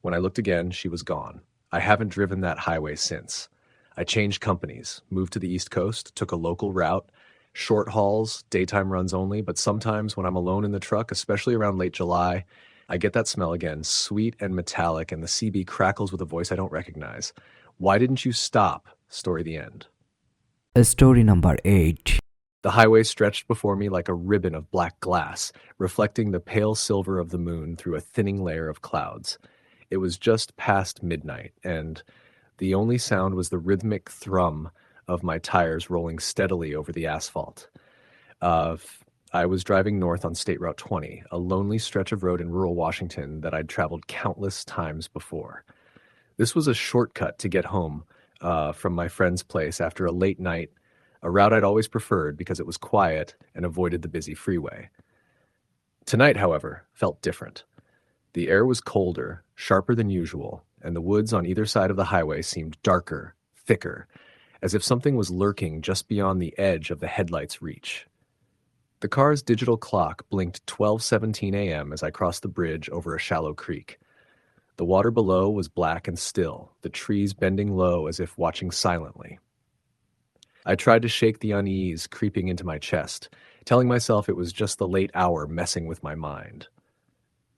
When I looked again, she was gone. I haven't driven that highway since. I changed companies, moved to the East Coast, took a local route, short hauls, daytime runs only, but sometimes when I'm alone in the truck, especially around late July, I get that smell again, sweet and metallic, and the CB crackles with a voice I don't recognize. "Why didn't you stop?" Story the end. Story number 8. The highway stretched before me like a ribbon of black glass, reflecting the pale silver of the moon through a thinning layer of clouds. It was just past midnight, and the only sound was the rhythmic thrum of my tires rolling steadily over the asphalt. I was driving north on State Route 20, a lonely stretch of road in rural Washington that I'd traveled countless times before. This was a shortcut to get home from my friend's place after a late night, a route I'd always preferred because it was quiet and avoided the busy freeway. Tonight, however, felt different. The air was colder, sharper than usual, and the woods on either side of the highway seemed darker, thicker, as if something was lurking just beyond the edge of the headlight's reach. The car's digital clock blinked 12:17 a.m. as I crossed the bridge over a shallow creek. The water below was black and still, the trees bending low as if watching silently. I tried to shake the unease creeping into my chest, telling myself it was just the late hour messing with my mind.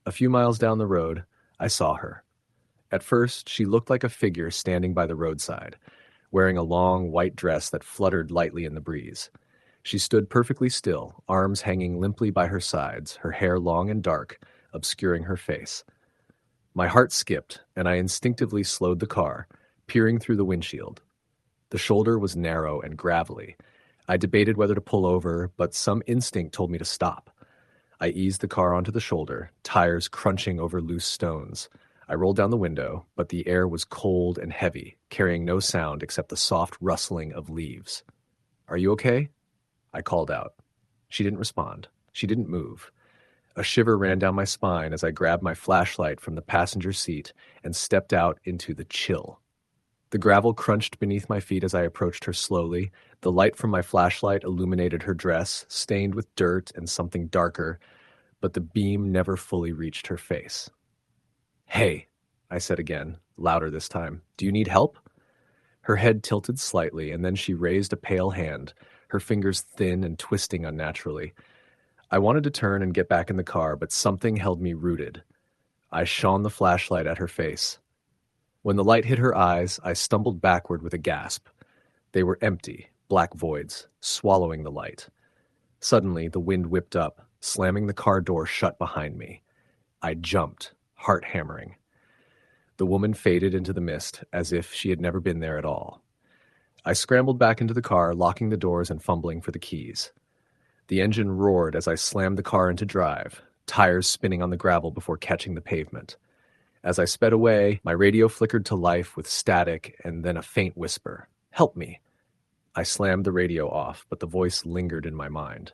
A few miles down the road, I saw her. At first, she looked like a figure standing by the roadside, wearing a long white dress that fluttered lightly in the breeze. She stood perfectly still, arms hanging limply by her sides, her hair long and dark, obscuring her face. My heart skipped, and I instinctively slowed the car, peering through the windshield. The shoulder was narrow and gravelly. I debated whether to pull over, but some instinct told me to stop. I eased the car onto the shoulder, tires crunching over loose stones. I rolled down the window, but the air was cold and heavy, carrying no sound except the soft rustling of leaves. "Are you okay?" I called out. She didn't respond. She didn't move. A shiver ran down my spine as I grabbed my flashlight from the passenger seat and stepped out into the chill. The gravel crunched beneath my feet as I approached her slowly. The light from my flashlight illuminated her dress, stained with dirt and something darker, but the beam never fully reached her face. "Hey," I said again, louder this time. "Do you need help?" Her head tilted slightly, and then she raised a pale hand, her fingers thin and twisting unnaturally. I wanted to turn and get back in the car, but something held me rooted. I shone the flashlight at her face. When the light hit her eyes, I stumbled backward with a gasp. They were empty, black voids, swallowing the light. Suddenly, the wind whipped up, slamming the car door shut behind me. I jumped, heart hammering. The woman faded into the mist, as if she had never been there at all. I scrambled back into the car, locking the doors and fumbling for the keys. The engine roared as I slammed the car into drive, tires spinning on the gravel before catching the pavement. As I sped away, my radio flickered to life with static and then a faint whisper. "Help me." I slammed the radio off, but the voice lingered in my mind.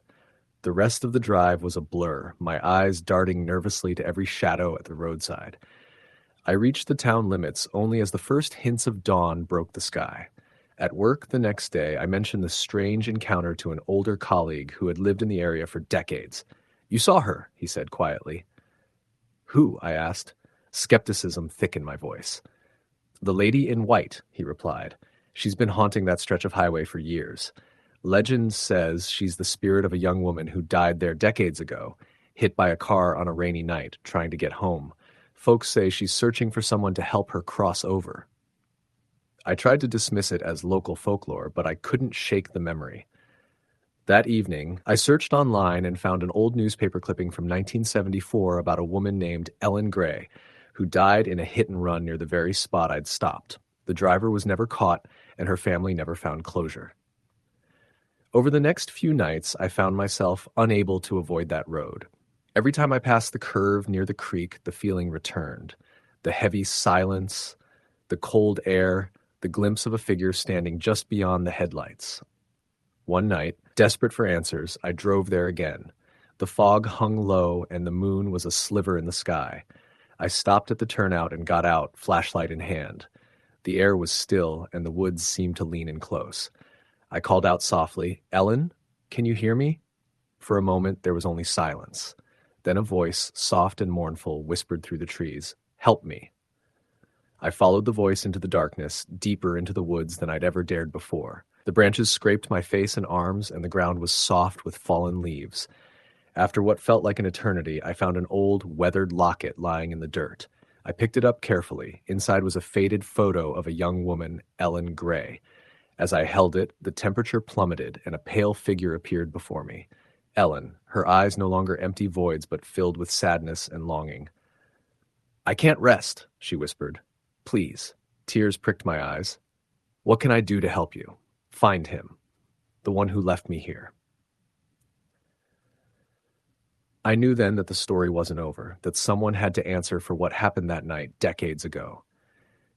The rest of the drive was a blur, my eyes darting nervously to every shadow at the roadside. I reached the town limits only as the first hints of dawn broke the sky. At work the next day, I mentioned the strange encounter to an older colleague who had lived in the area for decades. "You saw her," he said quietly. "Who?" I asked. Skepticism thickened my voice. "The lady in white," he replied. "She's been haunting that stretch of highway for years. Legend says she's the spirit of a young woman who died there decades ago, hit by a car on a rainy night, trying to get home. Folks say she's searching for someone to help her cross over." I tried to dismiss it as local folklore, but I couldn't shake the memory. That evening, I searched online and found an old newspaper clipping from 1974 about a woman named Ellen Gray, who died in a hit-and-run near the very spot I'd stopped. The driver was never caught, and her family never found closure. Over the next few nights, I found myself unable to avoid that road. Every time I passed the curve near the creek, the feeling returned. The heavy silence, the cold air, the glimpse of a figure standing just beyond the headlights. One night, desperate for answers, I drove there again. The fog hung low, and the moon was a sliver in the sky. I stopped at the turnout and got out, flashlight in hand. The air was still, and the woods seemed to lean in close. I called out softly, "Ellen, can you hear me?" For a moment, there was only silence. Then a voice, soft and mournful, whispered through the trees, "Help me." I followed the voice into the darkness, deeper into the woods than I'd ever dared before. The branches scraped my face and arms, and the ground was soft with fallen leaves. After what felt like an eternity, I found an old, weathered locket lying in the dirt. I picked it up carefully. Inside was a faded photo of a young woman, Ellen Gray. As I held it, the temperature plummeted, and a pale figure appeared before me. Ellen, her eyes no longer empty voids but filled with sadness and longing. "I can't rest," she whispered. "Please." Tears pricked my eyes. "What can I do to help you? Find him. The one who left me here." I knew then that the story wasn't over, that someone had to answer for what happened that night decades ago.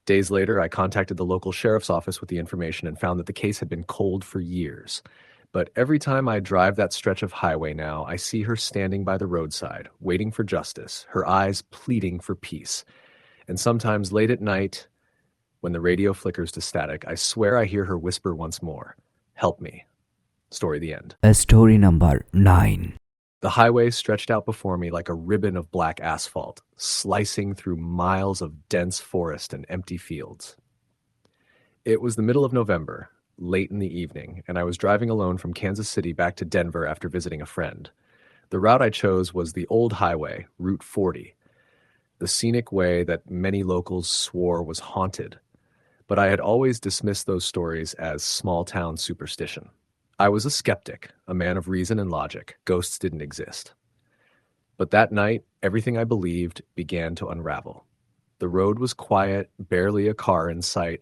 Days later, I contacted the local sheriff's office with the information and found that the case had been cold for years. But every time I drive that stretch of highway now, I see her standing by the roadside, waiting for justice, her eyes pleading for peace. And sometimes late at night, when the radio flickers to static, I swear I hear her whisper once more, "Help me." Story the end. Story number 9. The highway stretched out before me like a ribbon of black asphalt, slicing through miles of dense forest and empty fields. It was the middle of November, late in the evening, and I was driving alone from Kansas City back to Denver after visiting a friend. The route I chose was the old highway, Route 40, the scenic way that many locals swore was haunted. But I had always dismissed those stories as small-town superstition. I was a skeptic, a man of reason and logic. Ghosts didn't exist. But that night, everything I believed began to unravel. The road was quiet, barely a car in sight,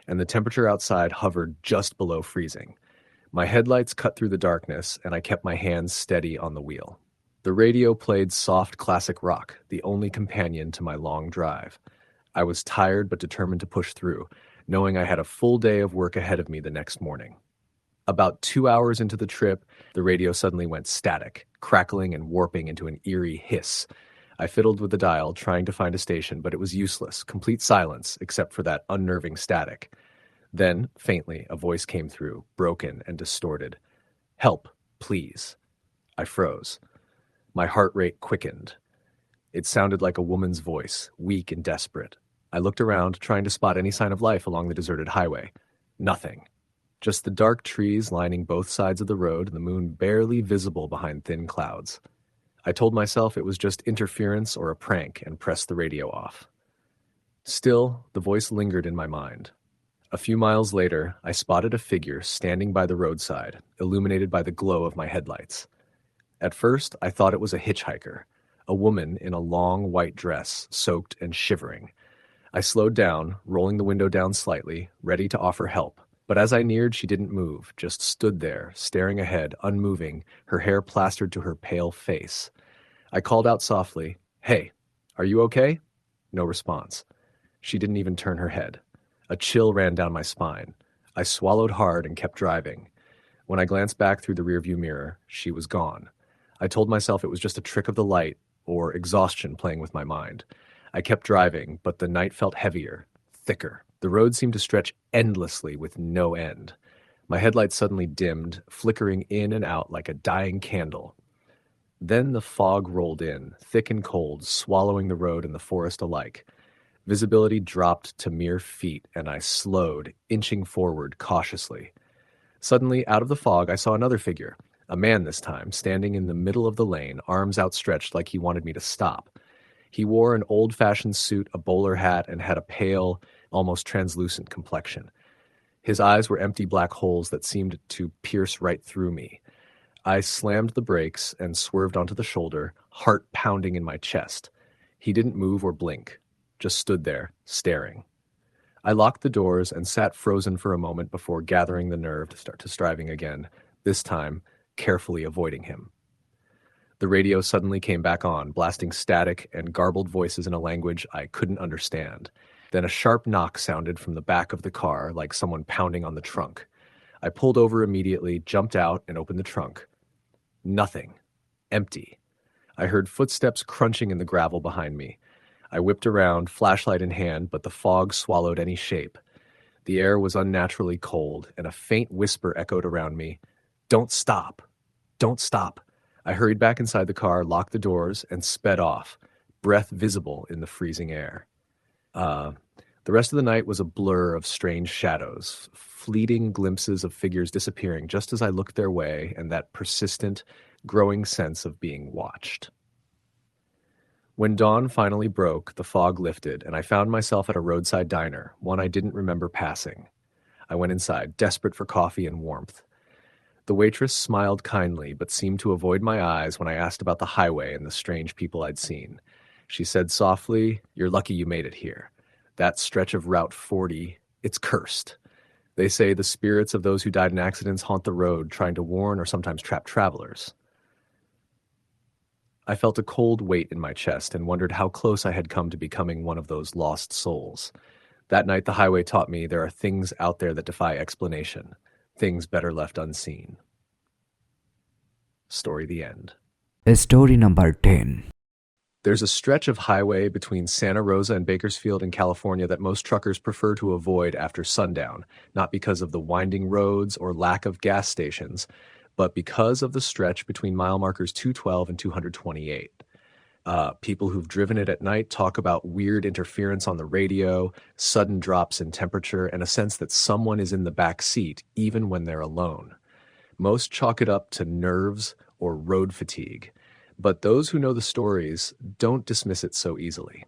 and the temperature outside hovered just below freezing. My headlights cut through the darkness, and I kept my hands steady on the wheel. The radio played soft classic rock, the only companion to my long drive. I was tired but determined to push through, knowing I had a full day of work ahead of me the next morning. About 2 hours into the trip, the radio suddenly went static, crackling and warping into an eerie hiss. I fiddled with the dial, trying to find a station, but it was useless, complete silence, except for that unnerving static. Then, faintly, a voice came through, broken and distorted. "Help, please." I froze. My heart rate quickened. It sounded like a woman's voice, weak and desperate. I looked around, trying to spot any sign of life along the deserted highway. Nothing. Just the dark trees lining both sides of the road and the moon barely visible behind thin clouds. I told myself it was just interference or a prank and pressed the radio off. Still, the voice lingered in my mind. A few miles later, I spotted a figure standing by the roadside, illuminated by the glow of my headlights. At first, I thought it was a hitchhiker, a woman in a long white dress, soaked and shivering. I slowed down, rolling the window down slightly, ready to offer help. But as I neared, she didn't move, just stood there, staring ahead, unmoving, her hair plastered to her pale face. I called out softly, "Hey, are you okay?" No response. She didn't even turn her head. A chill ran down my spine. I swallowed hard and kept driving. When I glanced back through the rearview mirror, she was gone. I told myself it was just a trick of the light, or exhaustion playing with my mind. I kept driving, but the night felt heavier, thicker. The road seemed to stretch endlessly with no end. My headlights suddenly dimmed, flickering in and out like a dying candle. Then the fog rolled in, thick and cold, swallowing the road and the forest alike. Visibility dropped to mere feet, and I slowed, inching forward cautiously. Suddenly, out of the fog, I saw another figure, a man this time, standing in the middle of the lane, arms outstretched like he wanted me to stop. He wore an old-fashioned suit, a bowler hat, and had a pale, almost translucent complexion. His eyes were empty black holes that seemed to pierce right through me. I slammed the brakes and swerved onto the shoulder, heart pounding in my chest. He didn't move or blink, just stood there, staring. I locked the doors and sat frozen for a moment before gathering the nerve to start striving again, this time carefully avoiding him. The radio suddenly came back on, blasting static and garbled voices in a language I couldn't understand. Then a sharp knock sounded from the back of the car, like someone pounding on the trunk. I pulled over immediately, jumped out, and opened the trunk. Nothing. Empty. I heard footsteps crunching in the gravel behind me. I whipped around, flashlight in hand, but the fog swallowed any shape. The air was unnaturally cold, and a faint whisper echoed around me. "Don't stop. Don't stop." I hurried back inside the car, locked the doors, and sped off, breath visible in the freezing air. The rest of the night was a blur of strange shadows, fleeting glimpses of figures disappearing just as I looked their way, and that persistent, growing sense of being watched. When dawn finally broke, the fog lifted, and I found myself at a roadside diner, one I didn't remember passing. I went inside, desperate for coffee and warmth. The waitress smiled kindly, but seemed to avoid my eyes when I asked about the highway and the strange people I'd seen. She said softly, "You're lucky you made it here. That stretch of Route 40, it's cursed. They say the spirits of those who died in accidents haunt the road, trying to warn or sometimes trap travelers." I felt a cold weight in my chest and wondered how close I had come to becoming one of those lost souls. That night the highway taught me there are things out there that defy explanation, things better left unseen. Story the end. Story number 10. There's a stretch of highway between Santa Rosa and Bakersfield in California that most truckers prefer to avoid after sundown, not because of the winding roads or lack of gas stations, but because of the stretch between mile markers 212 and 228. People who've driven it at night talk about weird interference on the radio, sudden drops in temperature, and a sense that someone is in the back seat even when they're alone. Most chalk it up to nerves or road fatigue, but those who know the stories don't dismiss it so easily.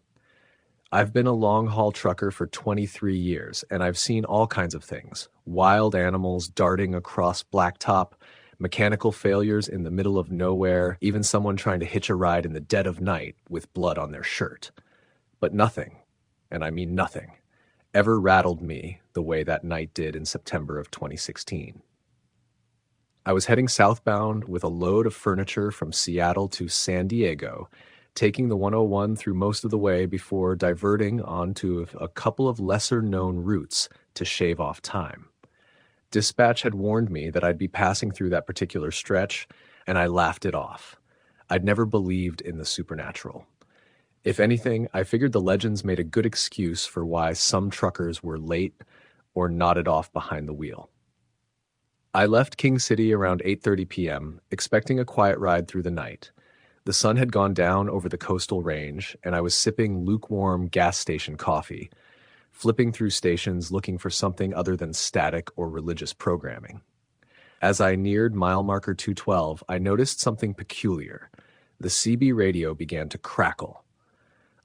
I've been a long-haul trucker for 23 years, and I've seen all kinds of things. Wild animals darting across blacktop, mechanical failures in the middle of nowhere, even someone trying to hitch a ride in the dead of night with blood on their shirt. But nothing, and I mean nothing, ever rattled me the way that night did in September of 2016. I was heading southbound with a load of furniture from Seattle to San Diego, taking the 101 through most of the way before diverting onto a couple of lesser-known routes to shave off time. Dispatch had warned me that I'd be passing through that particular stretch, and I laughed it off. I'd never believed in the supernatural. If anything, I figured the legends made a good excuse for why some truckers were late or nodded off behind the wheel. I left King City around 8:30 p.m., expecting a quiet ride through the night. The sun had gone down over the coastal range, and I was sipping lukewarm gas station coffee, flipping through stations looking for something other than static or religious programming. As I neared mile marker 212, I noticed something peculiar. The CB radio began to crackle.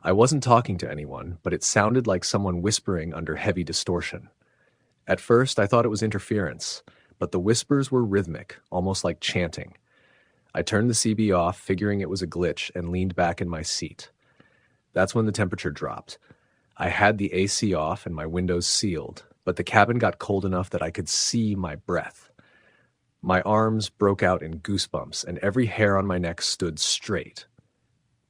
I wasn't talking to anyone, but it sounded like someone whispering under heavy distortion. At first, I thought it was interference, but the whispers were rhythmic, almost like chanting. I turned the CB off, figuring it was a glitch, and leaned back in my seat. That's when the temperature dropped. I had the AC off and my windows sealed, but the cabin got cold enough that I could see my breath. My arms broke out in goosebumps, and every hair on my neck stood straight.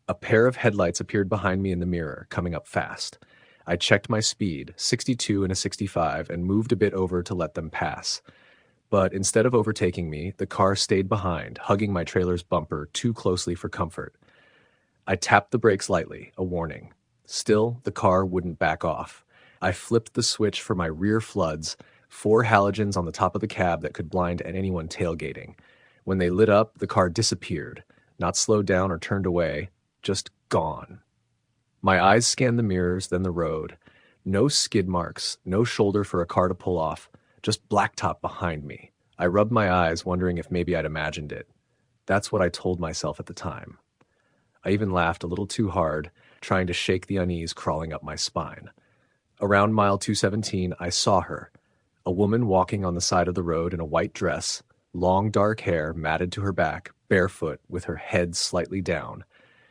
A pair of headlights appeared behind me in the mirror, coming up fast. I checked my speed, 62 and a 65, and moved a bit over to let them pass. But instead of overtaking me, the car stayed behind, hugging my trailer's bumper too closely for comfort. I tapped the brakes lightly, a warning. Still, the car wouldn't back off. I flipped the switch for my rear floods, 4 halogens on the top of the cab that could blind anyone tailgating. When they lit up, the car disappeared, not slowed down or turned away, just gone. My eyes scanned the mirrors, then the road. No skid marks, no shoulder for a car to pull off, just blacktop behind me. I rubbed my eyes, wondering if maybe I'd imagined it. That's what I told myself at the time. I even laughed a little too hard, trying to shake the unease crawling up my spine. Around mile 217, I saw her, a woman walking on the side of the road in a white dress, long dark hair matted to her back, barefoot, with her head slightly down.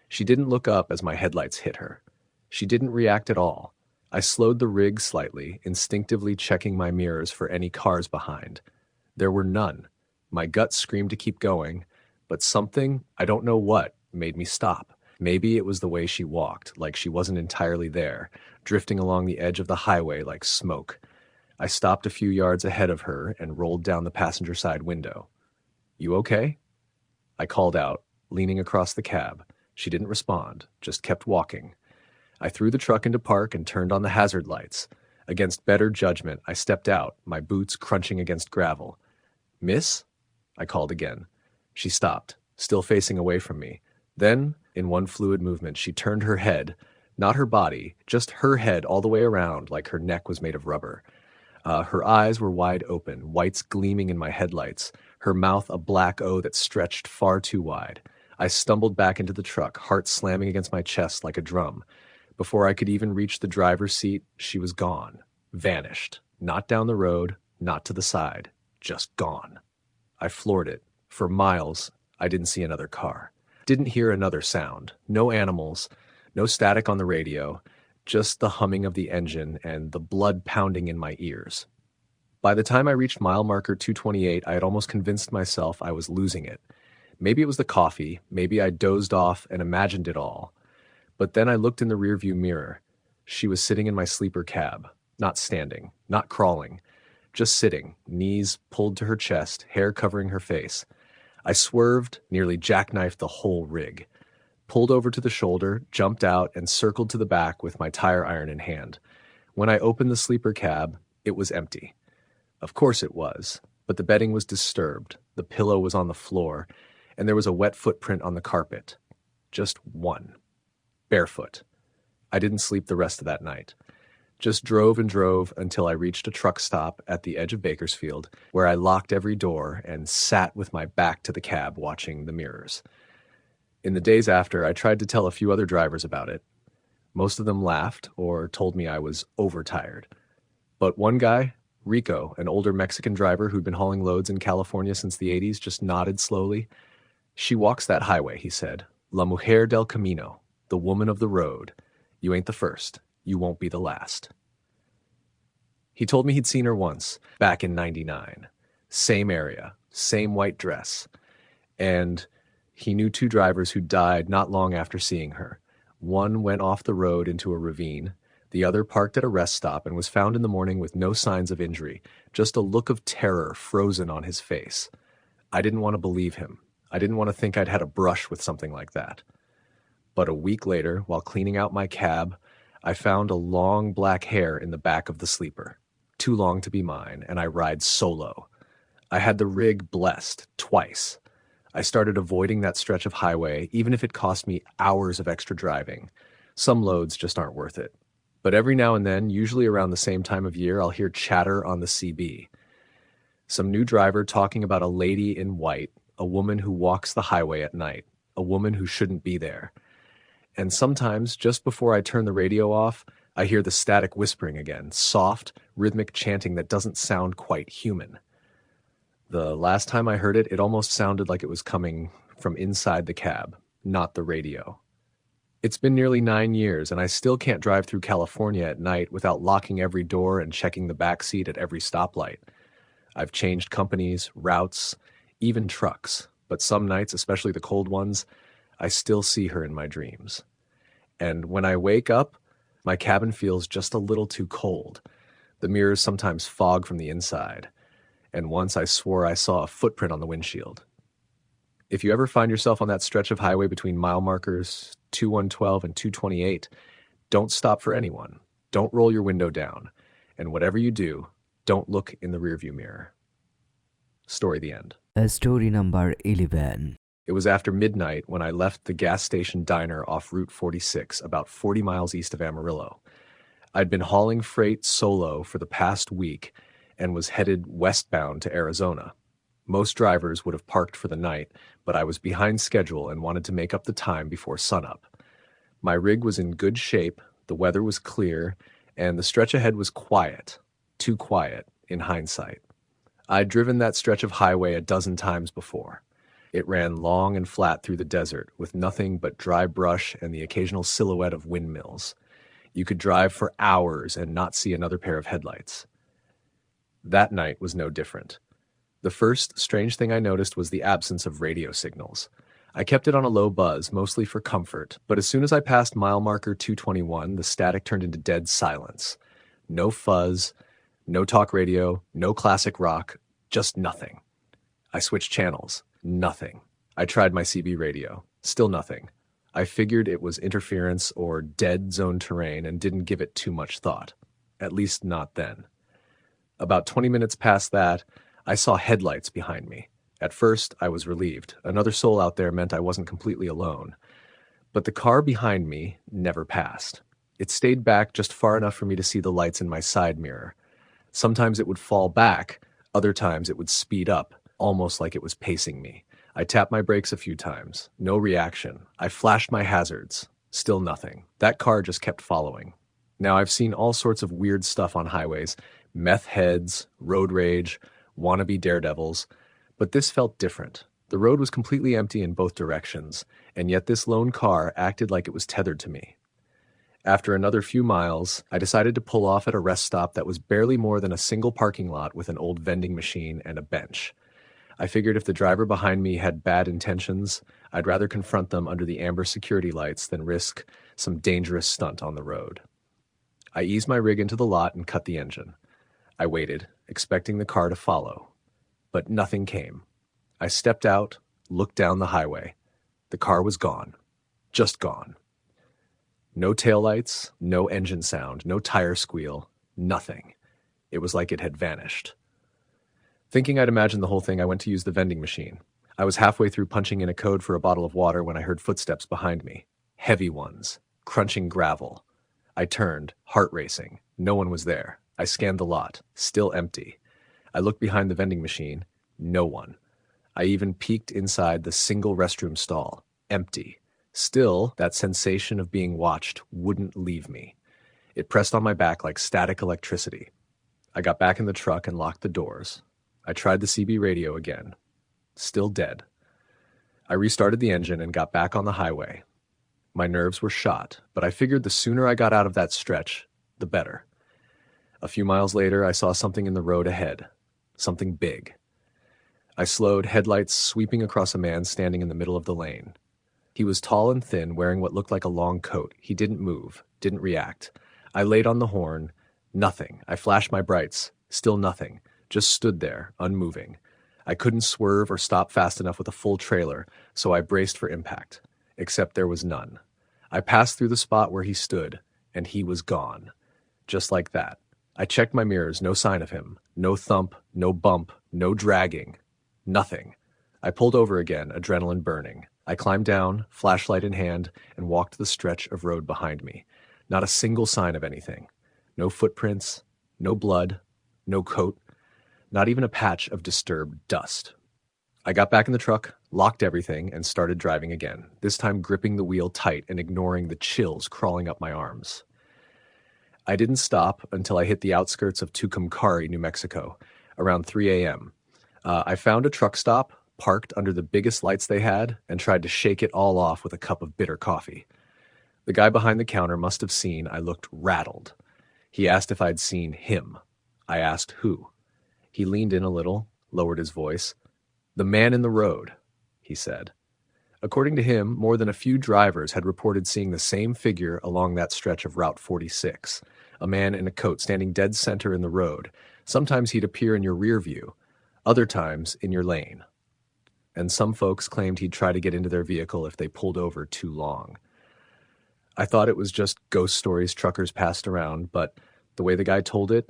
She didn't look up as my headlights hit her. She didn't react at all. I slowed the rig slightly, instinctively checking my mirrors for any cars behind. There were none. My gut screamed to keep going, but something, I don't know what, made me stop. Maybe it was the way she walked, like she wasn't entirely there, drifting along the edge of the highway like smoke. I stopped a few yards ahead of her and rolled down the passenger side window. "You okay?" I called out, leaning across the cab. She didn't respond, just kept walking. I threw the truck into park and turned on the hazard lights. Against better judgment, I stepped out, my boots crunching against gravel. "Miss?" I called again. She stopped, still facing away from me. Then, in one fluid movement, she turned her head, not her body, just her head all the way around like her neck was made of rubber. Her eyes were wide open, whites gleaming in my headlights, her mouth a black O that stretched far too wide. I stumbled back into the truck, heart slamming against my chest like a drum. Before I could even reach the driver's seat, she was gone, vanished, not down the road, not to the side, just gone. I floored it. For miles, I didn't see another car. Didn't hear another sound. No animals, no static on the radio, just the humming of the engine and the blood pounding in my ears. By the time I reached mile marker 228, I had almost convinced myself I was losing it. Maybe it was the coffee, maybe I dozed off and imagined it all. But then I looked in the rearview mirror. She was sitting in my sleeper cab, not standing, not crawling, just sitting, knees pulled to her chest, hair covering her face. I swerved, nearly jackknifed the whole rig, pulled over to the shoulder, jumped out, and circled to the back with my tire iron in hand. When I opened the sleeper cab, it was empty. Of course it was, but the bedding was disturbed, the pillow was on the floor, and there was a wet footprint on the carpet. Just one. Barefoot. I didn't sleep the rest of that night. Just drove and drove until I reached a truck stop at the edge of Bakersfield, where I locked every door and sat with my back to the cab watching the mirrors. In the days after, I tried to tell a few other drivers about it. Most of them laughed or told me I was overtired. But one guy, Rico, an older Mexican driver who'd been hauling loads in California since the 80s, just nodded slowly. "She walks that highway," he said. "La mujer del camino, the woman of the road. You ain't the first. You won't be the last." He told me he'd seen her once, back in '99. Same area, same white dress. And he knew two drivers who died not long after seeing her. One went off the road into a ravine. The other parked at a rest stop and was found in the morning with no signs of injury, just a look of terror frozen on his face. I didn't want to believe him. I didn't want to think I'd had a brush with something like that. But a week later, while cleaning out my cab, I found a long black hair in the back of the sleeper. Too long to be mine, and I ride solo. I had the rig blessed twice. I started avoiding that stretch of highway, even if it cost me hours of extra driving. Some loads just aren't worth it. But every now and then, usually around the same time of year, I'll hear chatter on the CB. Some new driver talking about a lady in white, a woman who walks the highway at night, a woman who shouldn't be there. And sometimes, just before I turn the radio off, I hear the static whispering again, soft, rhythmic chanting that doesn't sound quite human. The last time I heard it, it almost sounded like it was coming from inside the cab, not the radio. It's been nearly 9 years, and I still can't drive through California at night without locking every door and checking the back seat at every stoplight. I've changed companies, routes, even trucks, but some nights, especially the cold ones, I still see her in my dreams. And when I wake up, my cabin feels just a little too cold. The mirrors sometimes fog from the inside. And once I swore I saw a footprint on the windshield. If you ever find yourself on that stretch of highway between mile markers 2112 and 228, don't stop for anyone. Don't roll your window down. And whatever you do, don't look in the rearview mirror. Story the end. Story number 11. It was after midnight when I left the gas station diner off Route 46, about 40 miles east of Amarillo. I'd been hauling freight solo for the past week and was headed westbound to Arizona. Most drivers would have parked for the night, but I was behind schedule and wanted to make up the time before sunup. My rig was in good shape, the weather was clear, and the stretch ahead was quiet. Too quiet, in hindsight. I'd driven that stretch of highway a dozen times before. It ran long and flat through the desert, with nothing but dry brush and the occasional silhouette of windmills. You could drive for hours and not see another pair of headlights. That night was no different. The first strange thing I noticed was the absence of radio signals. I kept it on a low buzz, mostly for comfort, but as soon as I passed mile marker 221, the static turned into dead silence. No fuzz, no talk radio, no classic rock, just nothing. I switched channels. Nothing. I tried my CB radio. Still nothing. I figured it was interference or dead zone terrain and didn't give it too much thought. At least not then. About 20 minutes past that, I saw headlights behind me. At first, I was relieved. Another soul out there meant I wasn't completely alone. But the car behind me never passed. It stayed back just far enough for me to see the lights in my side mirror. Sometimes it would fall back, other times it would speed up, almost like it was pacing me. I tapped my brakes a few times. No reaction. I flashed my hazards. Still nothing. That car just kept following. Now, I've seen all sorts of weird stuff on highways. Meth heads, road rage, wannabe daredevils. But this felt different. The road was completely empty in both directions, and yet this lone car acted like it was tethered to me. After another few miles, I decided to pull off at a rest stop that was barely more than a single parking lot with an old vending machine and a bench. I figured if the driver behind me had bad intentions, I'd rather confront them under the amber security lights than risk some dangerous stunt on the road. I eased my rig into the lot and cut the engine. I waited, expecting the car to follow. But nothing came. I stepped out, looked down the highway. The car was gone. Just gone. No taillights, no engine sound, no tire squeal, nothing. It was like it had vanished. Thinking I'd imagined the whole thing, I went to use the vending machine. I was halfway through punching in a code for a bottle of water when I heard footsteps behind me. Heavy ones, crunching gravel. I turned, heart racing. No one was there. I scanned the lot, still empty. I looked behind the vending machine. No one. I even peeked inside the single restroom stall. Empty. Still, that sensation of being watched wouldn't leave me. It pressed on my back like static electricity. I got back in the truck and locked the doors. I tried the CB radio again. Still dead. I restarted the engine and got back on the highway. My nerves were shot, but I figured the sooner I got out of that stretch, the better. A few miles later, I saw something in the road ahead. Something big. I slowed, headlights sweeping across a man standing in the middle of the lane. He was tall and thin, wearing what looked like a long coat. He didn't move, didn't react. I laid on the horn. Nothing. I flashed my brights. Still nothing. Just stood there, unmoving. I couldn't swerve or stop fast enough with a full trailer, so I braced for impact. Except there was none. I passed through the spot where he stood, and he was gone. Just like that. I checked my mirrors, no sign of him. No thump, no bump, no dragging. Nothing. I pulled over again, adrenaline burning. I climbed down, flashlight in hand, and walked the stretch of road behind me. Not a single sign of anything. No footprints, no blood, no coat, not even a patch of disturbed dust. I got back in the truck, locked everything, and started driving again, this time gripping the wheel tight and ignoring the chills crawling up my arms. I didn't stop until I hit the outskirts of Tucumcari, New Mexico, around 3 a.m. I found a truck stop, parked under the biggest lights they had, and tried to shake it all off with a cup of bitter coffee. The guy behind the counter must have seen I looked rattled. He asked if I'd seen him. I asked who. He leaned in a little, lowered his voice. "The man in the road," he said. According to him, more than a few drivers had reported seeing the same figure along that stretch of Route 46, a man in a coat standing dead center in the road. Sometimes he'd appear in your rear view, other times in your lane. And some folks claimed he'd try to get into their vehicle if they pulled over too long. I thought it was just ghost stories truckers passed around, but the way the guy told it,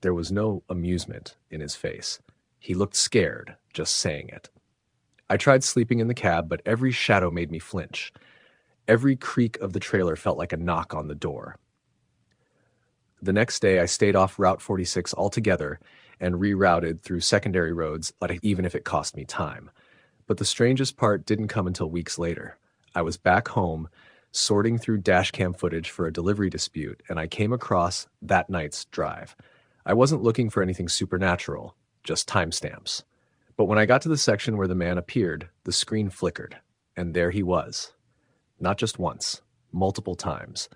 there was no amusement in his face. He looked scared just saying it. I tried sleeping in the cab, but every shadow made me flinch. Every creak of the trailer felt like a knock on the door. The next day, I stayed off Route 46 altogether and rerouted through secondary roads, even if it cost me time. But the strangest part didn't come until weeks later. I was back home, sorting through dashcam footage for a delivery dispute, and I came across that night's drive. I wasn't looking for anything supernatural, just timestamps. But when I got to the section where the man appeared, the screen flickered, and there he was. Not just once, multiple times.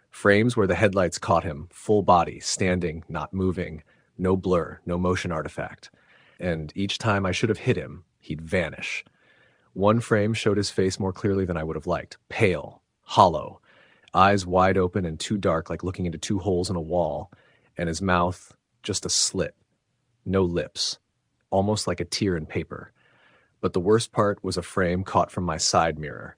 Frames where the headlights caught him, full body, standing, not moving, no blur, no motion artifact. And each time I should have hit him, he'd vanish. One frame showed his face more clearly than I would have liked. Pale, hollow, eyes wide open and too dark, like looking into two holes in a wall, and his mouth just a slit. No lips, almost like a tear in paper. But the worst part was a frame caught from my side mirror.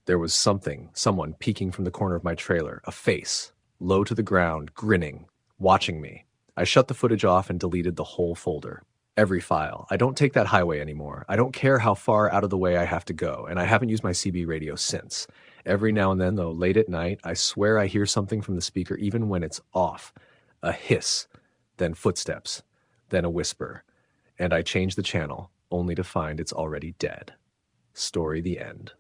There was someone peeking from the corner of my trailer, a face, low to the ground, grinning, watching me. I shut the footage off and deleted the whole folder. Every file. I don't take that highway anymore. I don't care how far out of the way I have to go, and I haven't used my CB radio since. Every now and then, though, late at night, I swear I hear something from the speaker even when it's off. A hiss, then footsteps, then a whisper. And I change the channel, only to find it's already dead. Story the end.